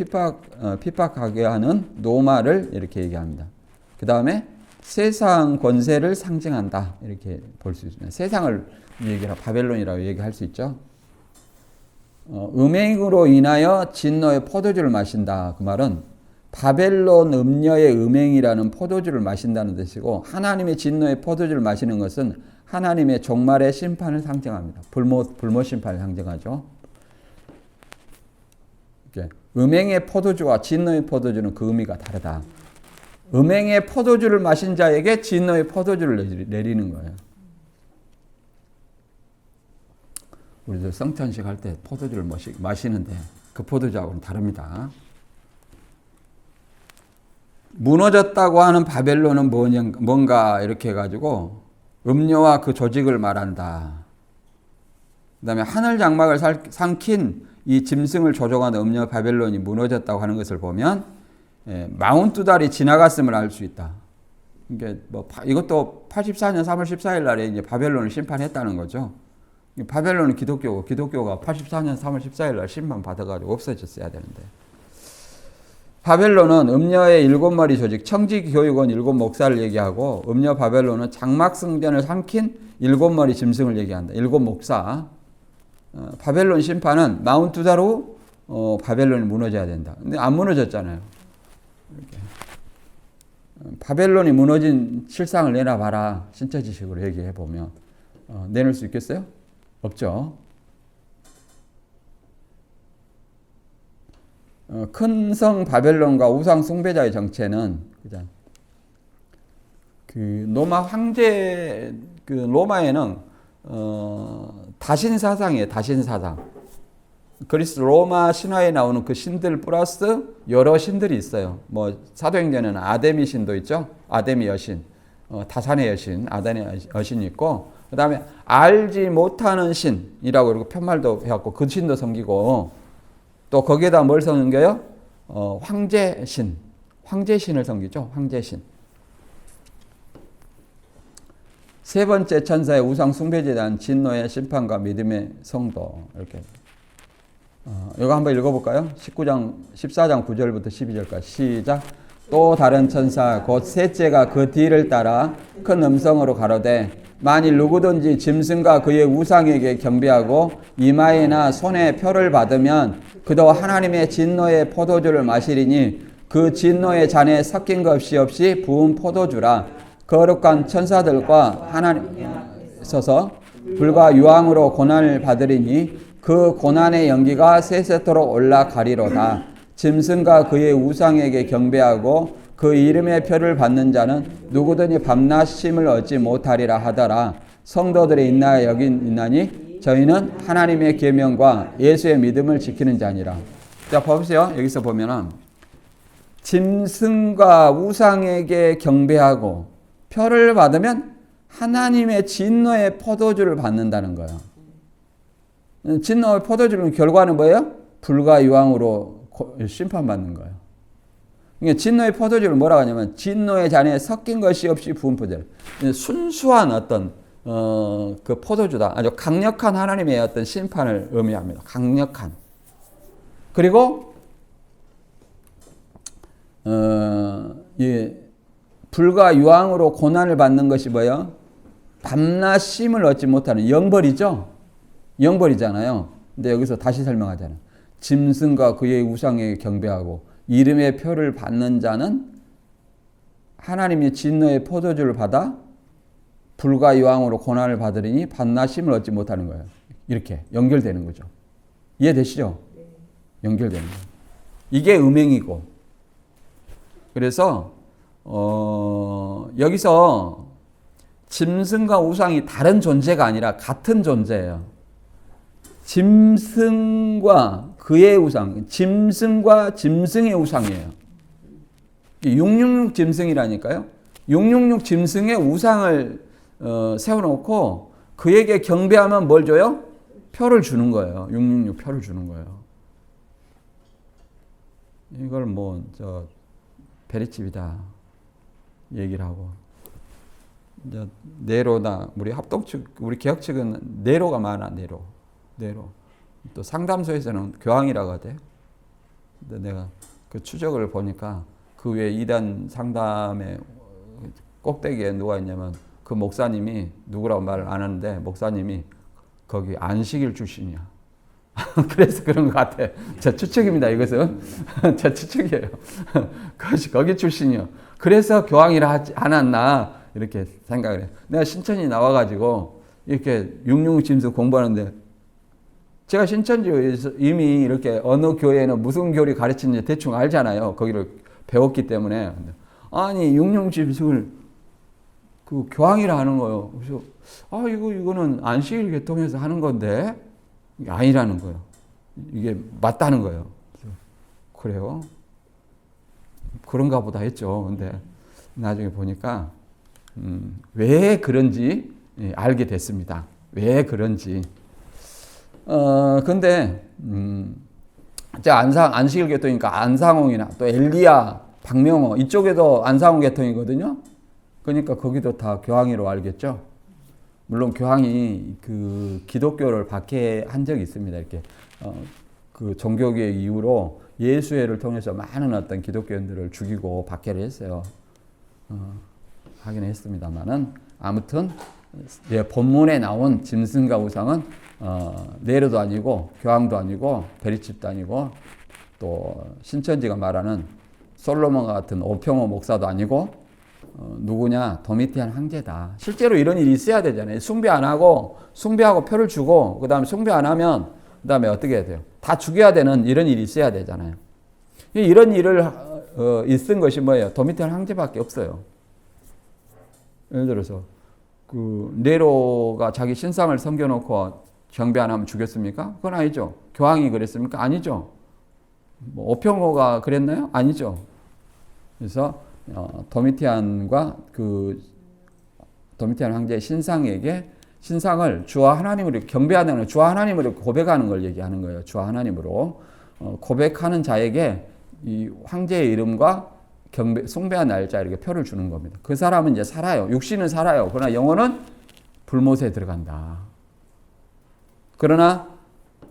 핍박하게 하는 노마를 이렇게 얘기합니다. 그 다음에 세상 권세를 상징한다 이렇게 볼 수 있습니다. 세상을 바벨론이라고 얘기할 수 있죠. 음행으로 인하여 진노의 포도주를 마신다. 그 말은 바벨론 음녀의 음행이라는 포도주를 마신다는 뜻이고 하나님의 진노의 포도주를 마시는 것은 하나님의 종말의 심판을 상징합니다. 불모 심판을 상징하죠. 음행의 포도주와 진노의 포도주는 그 의미가 다르다. 음행의 포도주를 마신 자에게 진노의 포도주를 내리는 거예요. 우리도 성찬식 할 때 포도주를 마시는데 그 포도주하고는 다릅니다. 무너졌다고 하는 바벨론은 뭔가 이렇게 해가지고 음료와 그 조직을 말한다. 그 다음에 하늘 장막을 삼킨 이 짐승을 조종하는 음료 바벨론이 무너졌다고 하는 것을 보면 마운트 달이 지나갔음을 알 수 있다. 그러니까 이것도 84년 3월 14일 날에 이제 바벨론을 심판했다는 거죠. 바벨론은 기독교가 84년 3월 14일 날 심판 받아가지고 없어졌어야 되는데. 바벨론은 음녀의 7마리 조직, 청지교육원 7 목사를 얘기하고 음녀 바벨론은 장막성전을 삼킨 7마리 짐승을 얘기한다. 7 목사. 바벨론 심판은 마운트 다로 바벨론이 무너져야 된다. 근데 안 무너졌잖아요. 이렇게. 바벨론이 무너진 실상을 내놔봐라. 신처지식으로 얘기해보면 내놓을 수 있겠어요? 없죠. 큰 성 바벨론과 우상 숭배자의 정체는 그 로마 황제 로마에는 다신 사상이에요. 다신 사상. 그리스 로마 신화에 나오는 그 신들 플러스 여러 신들이 있어요. 뭐 사도행전에는 아데미 신도 있죠. 아데미 여신, 다산의 여신, 아데미 여신이 있고, 그 다음에 알지 못하는 신이라고 이렇게 편말도 해갖고 그 신도 섬기고, 또 거기에다 뭘 섬겨요? 황제신, 황제신을 섬기죠. 황제신. 세 번째 천사의 우상 숭배에 대한 진노의 심판과 믿음의 성도. 이렇게. 이거 한번 읽어볼까요? 14장 9절부터 12절까지. 시작. 또 다른 천사 곧 셋째가 그 뒤를 따라 큰 음성으로 가로되 만일 누구든지 짐승과 그의 우상에게 경배하고 이마에나 손에 표를 받으면 그도 하나님의 진노의 포도주를 마시리니 그 진노의 잔에 섞인 것이 없이 부은 포도주라. 거룩한 천사들과 하나님 서서 불과 유황으로 고난을 받으리니 그 고난의 연기가 세세토록 올라가리로다. 짐승과 그의 우상에게 경배하고 그 이름의 표를 받는 자는 누구든지 밤낮 쉼을 얻지 못하리라 하더라. 성도들의 인나에 여긴 있나니 저희는 하나님의 계명과 예수의 믿음을 지키는 자니라. 자, 보세요. 여기서 보면은 짐승과 우상에게 경배하고 표를 받으면 하나님의 진노의 포도주를 받는다는 거예요. 진노의 포도주는 결과는 뭐예요? 불과 유황으로 심판받는 거예요. 그러니까 진노의 포도주를 뭐라고 하냐면 진노의 잔에 섞인 것이 없이 부은 포도주. 순수한 어떤 그 포도주다. 아주 강력한 하나님의 어떤 심판을 의미합니다. 강력한. 그리고 불과 유황으로 고난을 받는 것이 뭐예요? 밤낮 쉼을 얻지 못하는 영벌이죠. 영벌이잖아요. 근데 여기서 다시 설명하잖아요. 짐승과 그의 우상에게 경배하고 이름의 표를 받는 자는 하나님의 진노의 포도주를 받아 불과 유황으로 고난을 받으리니 밤낮 쉼을 얻지 못하는 거예요. 이렇게 연결되는 거죠. 이해되시죠? 연결되는 거예요. 이게 음행이고. 그래서 여기서 짐승과 우상이 다른 존재가 아니라 같은 존재예요. 짐승과 그의 우상, 짐승과 짐승의 우상이에요. 666 짐승이라니까요. 666 짐승의 우상을 세워놓고 그에게 경배하면 뭘 줘요? 표를 주는 거예요. 666 표를 주는 거예요. 이걸 베리집이다 얘기를 하고, 이제 네로나 우리 합동 측, 우리 개혁 측은 네로가 많아. 네로. 또 상담소에서는 교황이라고 하대. 근데 내가 그 추적을 보니까 그 위에 이단 상담의 꼭대기에 누가 있냐면 그 목사님이 누구라고 말을 안 하는데 목사님이 거기 안식일 출신이야. 그래서 그런 것 같아. 제 추측입니다. 이것은 제 추측이에요. 거기 출신이요. 그래서 교황이라 하지 않았나 이렇게 생각을 해요. 내가 신천이 나와가지고 이렇게 666 짐승 공부하는데 제가 신천지에서 이미 이렇게 어느 교회는 무슨 교리 가르치는지 대충 알잖아요. 거기를 배웠기 때문에. 아니 666 짐승을 그 교황이라 하는 거예요. 그래서 이거는 안식일 개통해서 하는 건데 아니라는 거예요. 이게 맞다는 거예요. 그래요? 그런가 보다 했죠. 근데 나중에 보니까 왜 그런지 알게 됐습니다. 왜 그런지. 근데 안식일 개통이니까 안상홍이나 또 엘리야, 박명호 이쪽에도 안상홍 개통이거든요. 그러니까 거기도 다 교황이로 알겠죠. 물론 교황이 그 기독교를 박해한 적이 있습니다. 이렇게 그 종교개혁 이후로 예수회를 통해서 많은 어떤 기독교인들을 죽이고 박해를 했어요. 하긴 했습니다만은 아무튼 본문에 나온 짐승과 우상은 네로도 아니고 교황도 아니고 베리칩도 아니고 또 신천지가 말하는 솔로몬 같은 오평호 목사도 아니고 누구냐? 도미티안 황제다. 실제로 이런 일이 있어야 되잖아요. 숭배 안 하고 숭배하고 표를 주고 그 다음에 숭배 안 하면 그 다음에 어떻게 해야 돼요? 다 죽여야 되는 이런 일이 있어야 되잖아요. 이런 일을 있은 것이 뭐예요? 도미티안 황제밖에 없어요. 예를 들어서 그 네로가 자기 신상을 섬겨놓고 경배 안 하면 죽였습니까? 그건 아니죠. 교황이 그랬습니까? 아니죠. 뭐 오평호가 그랬나요? 아니죠. 그래서 도미티안과 도미티안 황제의 신상을 주와 하나님으로 경배하는 걸 주와 하나님으로 고백하는 걸 얘기하는 거예요. 주와 하나님으로 고백하는 자에게 이 황제의 이름과 숭배한 날짜 이렇게 표를 주는 겁니다. 그 사람은 이제 살아요. 육신은 살아요. 그러나 영혼은 불못에 들어간다. 그러나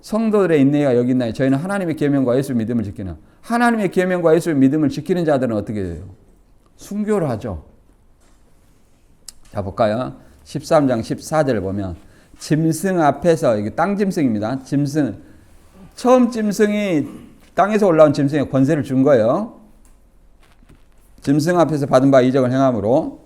성도들의 인내가 여기 있나요? 저희는 하나님의 계명과 예수의 믿음을 지키는 하나님의 계명과 예수의 믿음을 지키는 자들은 어떻게 돼요? 순교를 하죠. 자 볼까요? 13장 14절 보면 짐승 앞에서 이게 땅 짐승입니다. 짐승 처음 짐승이 땅에서 올라온 짐승에 권세를 준 거예요. 짐승 앞에서 받은 바 이적을 행함으로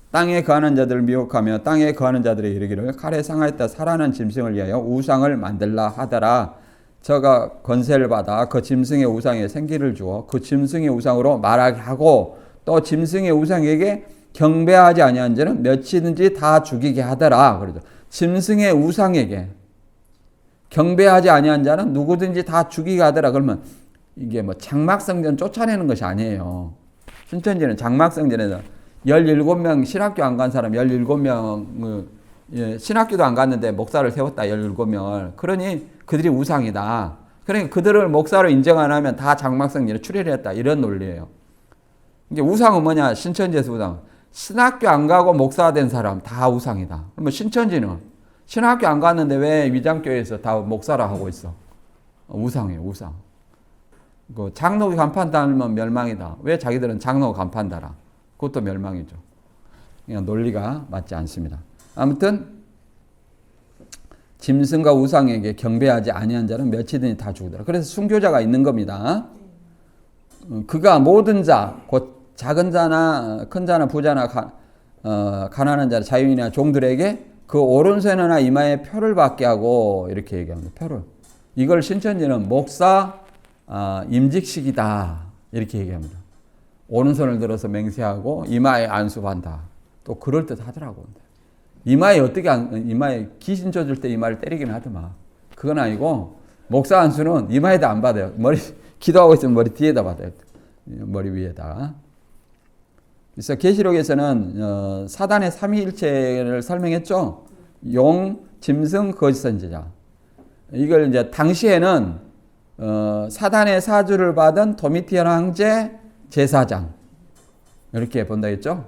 땅에 거하는 자들을 미혹하며 땅에 거하는 자들의 이르기를 칼에 상하였다 살아난 짐승을 위하여 우상을 만들라 하더라. 저가 권세를 받아 그 짐승의 우상에 생기를 주어 그 짐승의 우상으로 말하게 하고 또 짐승의 우상에게 경배하지 아니한 자는 몇이든지 다 죽이게 하더라. 그러죠. 짐승의 우상에게 경배하지 아니한 자는 누구든지 다 죽이게 하더라. 그러면 이게 뭐 장막성전 쫓아내는 것이 아니에요. 신천지는 장막성전에서 17명 신학교 안 간 사람 17명 신학교도 안 갔는데 목사를 세웠다 17명을. 그러니 그들이 우상이다. 그러니까 그들을 목사로 인정 안 하면 다 장막성전에 출애했다 이런 논리예요. 이게 우상은 뭐냐? 신천지에서 우상. 신학교 안 가고 목사 된 사람 다 우상이다. 그러면 신천지는 신학교 안 갔는데 왜 위장교회에서 다 목사라 하고 있어? 우상이에요. 우상. 장로교 간판 달면 멸망이다. 왜 자기들은 장로 간판 달아? 그것도 멸망이죠. 그냥 논리가 맞지 않습니다. 아무튼 짐승과 우상에게 경배하지 아니한 자는 몇이든지 다 죽으더라. 그래서 순교자가 있는 겁니다. 그가 모든 자, 곧 작은 자나 큰 자나 부자나 가난한 자, 자유인이나 종들에게 그 오른손이나 이마에 표를 받게 하고 이렇게 얘기합니다. 표를. 이걸 신천지는 목사 임직식이다 이렇게 얘기합니다. 오른손을 들어서 맹세하고 이마에 안수한다. 또 그럴듯 하더라고. 이마에 이마에 귀신 쫓을 때 이마를 때리긴 하더만. 그건 아니고 목사 안수는 이마에다 안 받아요. 기도하고 있으면 머리 뒤에다 받아요. 머리 위에다. 그래서 계시록에서는 사단의 삼위일체를 설명했죠. 용, 짐승, 거짓 선지자. 이걸 이제 당시에는 사단의 사주를 받은 도미티안 황제 제사장 이렇게 본다 했죠.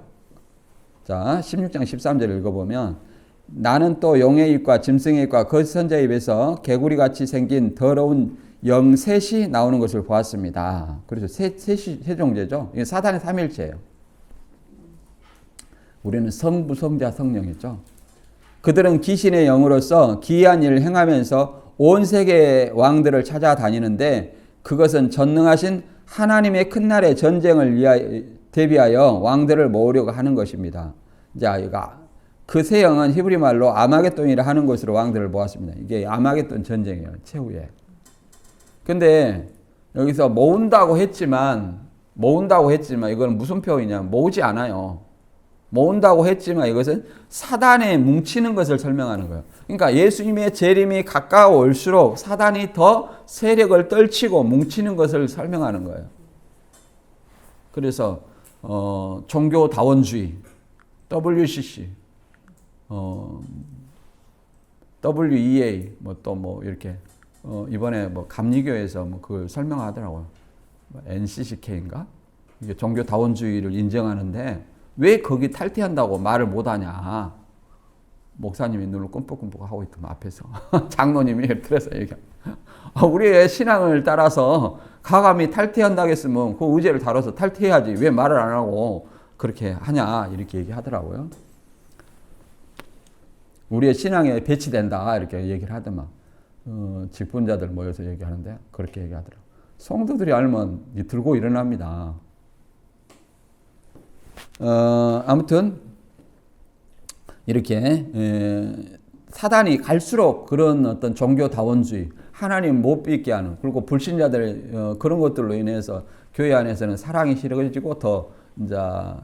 자 16장 13절 읽어보면 나는 또 용의 입과 짐승의 입과 거짓 선지자의 입에서 개구리같이 생긴 더러운 영 셋이 나오는 것을 보았습니다. 그래서 세 종제죠. 이게 사단의 삼일체예요. 우리는 성부, 성자, 성령이죠. 그들은 귀신의 영으로서 기이한 일을 행하면서 온 세계의 왕들을 찾아다니는데 그것은 전능하신 하나님의 큰 날의 전쟁을 대비하여 왕들을 모으려고 하는 것입니다. 자, 그 세 영은 히브리 말로 아마겟돈이라 하는 것으로 왕들을 모았습니다. 이게 아마겟돈 전쟁이에요. 최후에. 근데 여기서 모은다고 했지만 이건 무슨 표현이냐? 모으지 않아요. 모은다고 했지만 이것은 사단에 뭉치는 것을 설명하는 거예요. 그러니까 예수님의 재림이 가까워올수록 사단이 더 세력을 떨치고 뭉치는 것을 설명하는 거예요. 그래서 종교다원주의, WCC, WEA, 이렇게 이번에 감리교에서 그걸 설명하더라고요. NCCK인가? 이게 종교다원주의를 인정하는데 왜 거기 탈퇴한다고 말을 못하냐. 목사님이 눈을 끔뻑끔뻑 하고 있더만 앞에서. 장로님이 들어서 얘기합니다. 우리의 신앙을 따라서 가감히 탈퇴한다고 했으면 그 의제를 다뤄서 탈퇴해야지 왜 말을 안 하고 그렇게 하냐 이렇게 얘기하더라고요. 우리의 신앙에 배치된다 이렇게 얘기를 하더만. 직분자들 모여서 얘기하는데 그렇게 얘기하더라고요. 성도들이 알면 들고 일어납니다. 아무튼 이렇게 사단이 갈수록 그런 어떤 종교다원주의, 하나님 못 믿게 하는, 그리고 불신자들 그런 것들로 인해서 교회 안에서는 사랑이 싫어지고 더 이제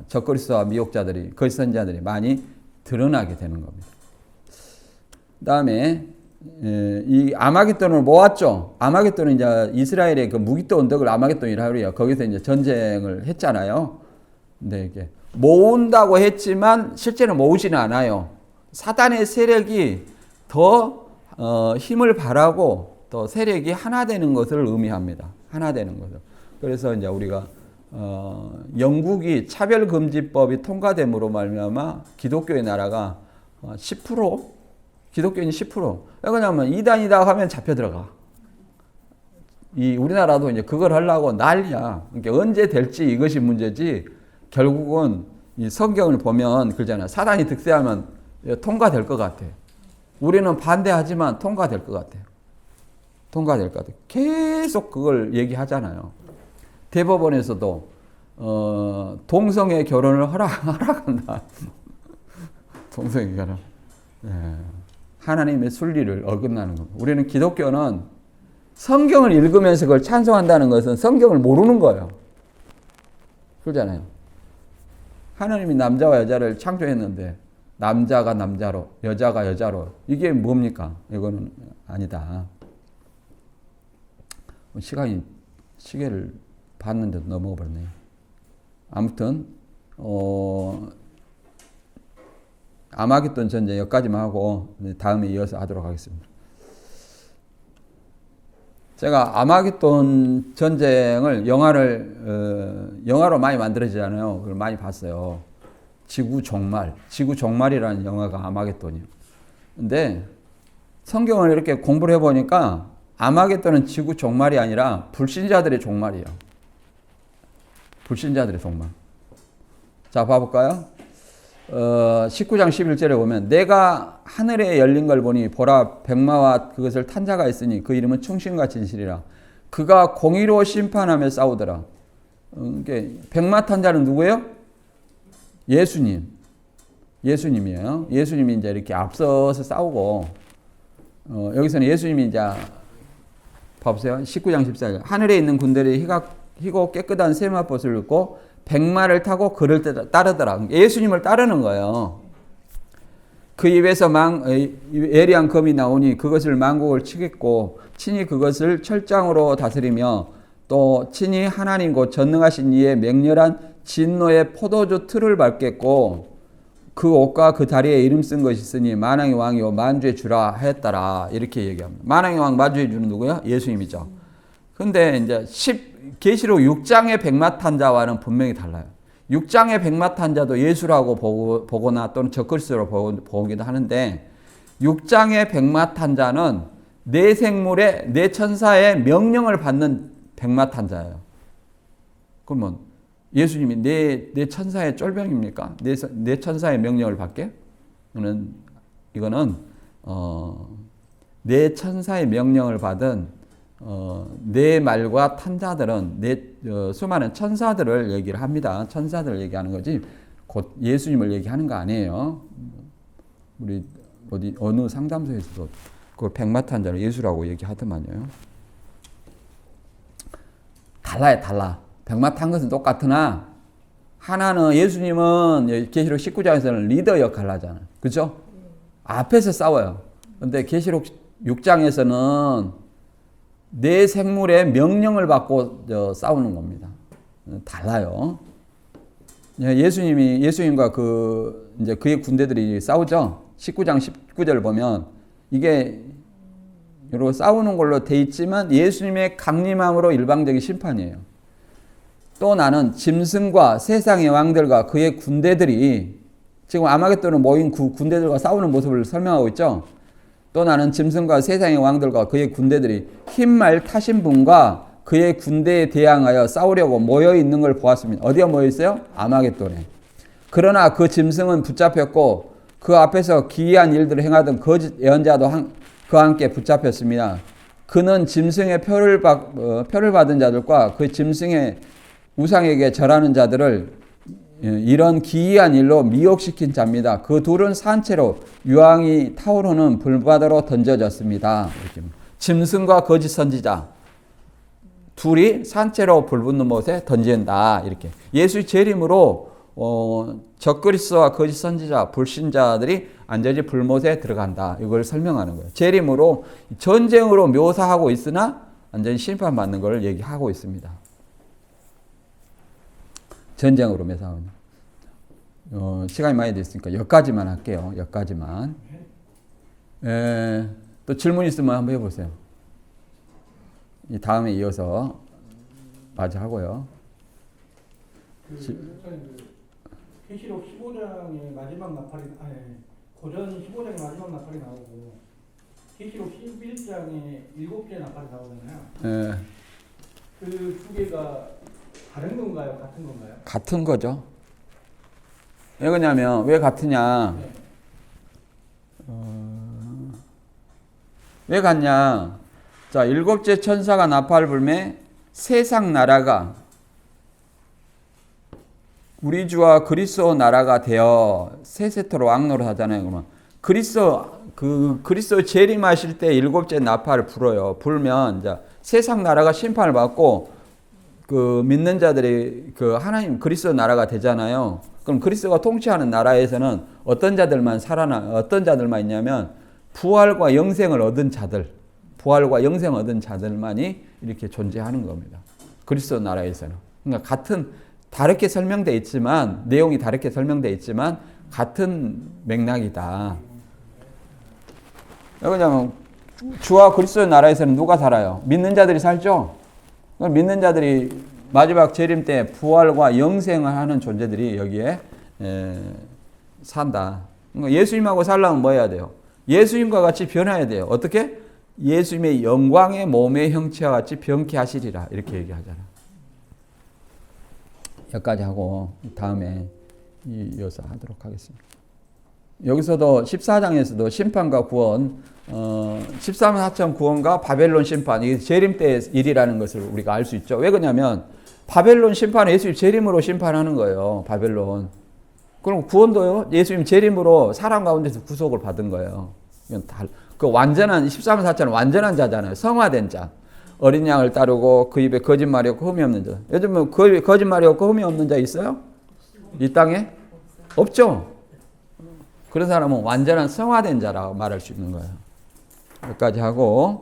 적그리스도와 미혹자들이, 거짓 선지자들이 많이 드러나게 되는 겁니다. 그다음에 이 아마겟돈을 모았죠. 아마겟돈은 이제 이스라엘의 그 무기토 언덕을 아마겟돈이라고 그래요. 거기서 이제 전쟁을 했잖아요. 근데 이게 모은다고 했지만 실제로 모으지는 않아요. 사단의 세력이 더 힘을 발하고 더 세력이 하나 되는 것을 의미합니다. 하나 되는 것을. 그래서 이제 우리가 영국이 차별금지법이 통과됨으로 말미암아 기독교의 나라가 10% 기독교인이 10%. 왜냐하면 이단이다 하면 잡혀 들어가. 이 우리나라도 이제 그걸 하려고 난리야. 그러니까 언제 될지 이것이 문제지. 결국은 이 성경을 보면 그러잖아요. 사단이 득세하면 통과될 것 같아. 우리는 반대하지만 통과될 것 같아요. 통과될 것 같아요. 계속 그걸 얘기하잖아요. 대법원에서도 동성애 결혼을 허락한다. 동성애 결혼. 하나님의 순리를 어긋나는 겁니다. 우리는 기독교는 성경을 읽으면서 그걸 찬송한다는 것은 성경을 모르는 거예요. 그러잖아요. 하나님이 남자와 여자를 창조했는데 남자가 남자로, 여자가 여자로. 이게 뭡니까? 이거는 아니다. 시계를 봤는데도 넘어가 버렸네요. 아무튼 아마겟돈 전쟁 여기까지만 하고 다음에 이어서 하도록 하겠습니다. 제가 아마겟돈 전쟁을 영화로 많이 만들어지잖아요. 그걸 많이 봤어요. 지구 종말이라는 영화가 아마겟돈이에요. 근데 성경을 이렇게 공부를 해보니까 아마겟돈은 지구 종말이 아니라 불신자들의 종말이에요. 불신자들의 종말. 자, 봐볼까요? 19장 11절에 보면 내가 하늘에 열린 걸 보니 보라 백마와 그것을 탄 자가 있으니 그 이름은 충신과 진실이라. 그가 공의로 심판하며 싸우더라. 백마 탄 자는 누구예요? 예수님이에요. 예수님이 이제 이렇게 앞서서 싸우고 여기서는 예수님이 이제 봐보세요. 19장 14절. 하늘에 있는 군대들이 희고 깨끗한 세마포를 입고 백마를 타고 그를 따르더라. 예수님을 따르는 거예요. 그 입에서 예리한 검이 나오니 그것을 만국을 치겠고 친히 그것을 철장으로 다스리며 또 친히 하나님 곧 전능하신 이의 맹렬한 진노의 포도주 틀을 밟겠고 그 옷과 그 다리에 이름 쓴 것이 있으니 만왕의 왕이요 만주의 주라 하였더라. 이렇게 얘기합니다. 만왕의 왕 만주의 주는 누구야? 예수님이죠. 근데 이제 계시록 6장의 백마 탄 자와는 분명히 달라요. 6장의 백마 탄 자도 예수라고 보거나 또는 적그리스도로 보기도 하는데 6장의 백마 탄 자는 내 생물의 내 천사의 명령을 받는 백마 탄 자예요. 그러면 예수님이 내 천사의 쫄병입니까? 내 천사의 명령을 받게? 이거는 내 천사의 명령을 받은 내 말과 탄 자들은 수많은 천사들을 얘기를 합니다. 천사들을 얘기하는 거지 곧 예수님을 얘기하는 거 아니에요. 우리 어느 상담소에서도 그걸 백마 탄 자를 예수라고 얘기하더만요. 달라. 백마 탄 것은 똑같으나 하나는 예수님은 계시록 19장에서는 리더 역할을 하잖아요. 그렇죠? 앞에서 싸워요. 근데 계시록 6장에서는 내 생물의 명령을 받고 싸우는 겁니다. 달라요. 예수님과 이제 그의 군대들이 싸우죠. 19장 19절 보면 이게 이렇게 싸우는 걸로 돼 있지만 예수님의 강림함으로 일방적인 심판이에요. 또 나는 짐승과 세상의 왕들과 그의 군대들이 지금 아마겟돈에 모인 군대들과 싸우는 모습을 설명하고 있죠. 또 나는 짐승과 세상의 왕들과 그의 군대들이 흰말 타신 분과 그의 군대에 대항하여 싸우려고 모여 있는 걸 보았습니다. 어디가 모여 있어요? 아마겟돈에. 그러나 그 짐승은 붙잡혔고 그 앞에서 기이한 일들을 행하던 거짓 예언자도 그와 함께 붙잡혔습니다. 그는 짐승의 표를 받은 자들과 그 짐승의 우상에게 절하는 자들을 이런 기이한 일로 미혹시킨 자입니다. 그 둘은 산채로 유황이 타오르는 불바다로 던져졌습니다. 이렇게. 짐승과 거짓 선지자 둘이 산채로 불붙는 못에 던진다. 이렇게 예수의 재림으로 적그리스도와 거짓 선지자, 불신자들이 완전히 불못에 들어간다. 이걸 설명하는 거예요. 재림으로 전쟁으로 묘사하고 있으나 완전히 심판받는 걸 얘기하고 있습니다. 전쟁으로 묘사하는. 시간이 많이 됐으니까 여기까지만 할게요. 여기까지만. 또 질문 있으면 한번 해보세요. 이 다음에 이어서 마저 하고요. 계시록 15장의 마지막 나팔이 고전 15장의 마지막 나팔이 나오고 계시록 11장에 7개의 나팔이 나오잖아요. 그 두 개가 다른 건가요? 같은 건가요? 같은 거죠. 왜 그러냐면 왜 같으냐? 네. 왜 같냐? 자, 7째 천사가 나팔을 불매 세상 나라가 우리 주와 그리스도 나라가 되어 세세토로 왕노를 하잖아요. 그러면 그리스도 재림하실 때 7째 나팔을 불어요. 불면 이제 세상 나라가 심판을 받고 그 믿는 자들이 그 하나님 그리스도 나라가 되잖아요. 그럼 그리스도가 통치하는 나라에서는 어떤 자들만 있냐면 부활과 영생을 얻은 자들, 부활과 영생을 얻은 자들만이 이렇게 존재하는 겁니다. 그리스도 나라에서는. 그러니까 다르게 설명되어 있지만 내용이 다르게 설명되어 있지만 같은 맥락이다. 왜냐하면 주와 그리스도의 나라에서는 누가 살아요? 믿는 자들이 살죠. 믿는 자들이 마지막 재림 때 부활과 영생을 하는 존재들이 여기에 산다. 그러니까 예수님하고 살려면 뭐 해야 돼요? 예수님과 같이 변해야 돼요. 어떻게? 예수님의 영광의 몸의 형체와 같이 변케 하시리라. 이렇게 얘기하잖아요. 여기까지 하고 다음에 이어서 하도록 하겠습니다. 여기서도 14장에서도 심판과 구원, 13사천 구원과 바벨론 심판, 이게 재림 때의 일이라는 것을 우리가 알 수 있죠. 왜 그러냐면 바벨론 심판은 예수님 재림으로 심판하는 거예요. 바벨론. 그럼 구원도요. 예수님 재림으로 사람 가운데서 구속을 받은 거예요. 그 완전한 13사천은 완전한 자잖아요. 성화된 자. 어린 양을 따르고 그 입에 거짓말이 없고 흠이 없는 자. 요즘은 거짓말이 없고 흠이 없는 자 있어요? 이 땅에? 없죠. 그런 사람은 완전한 성화된 자라고 말할 수 있는 거예요. 여기까지 하고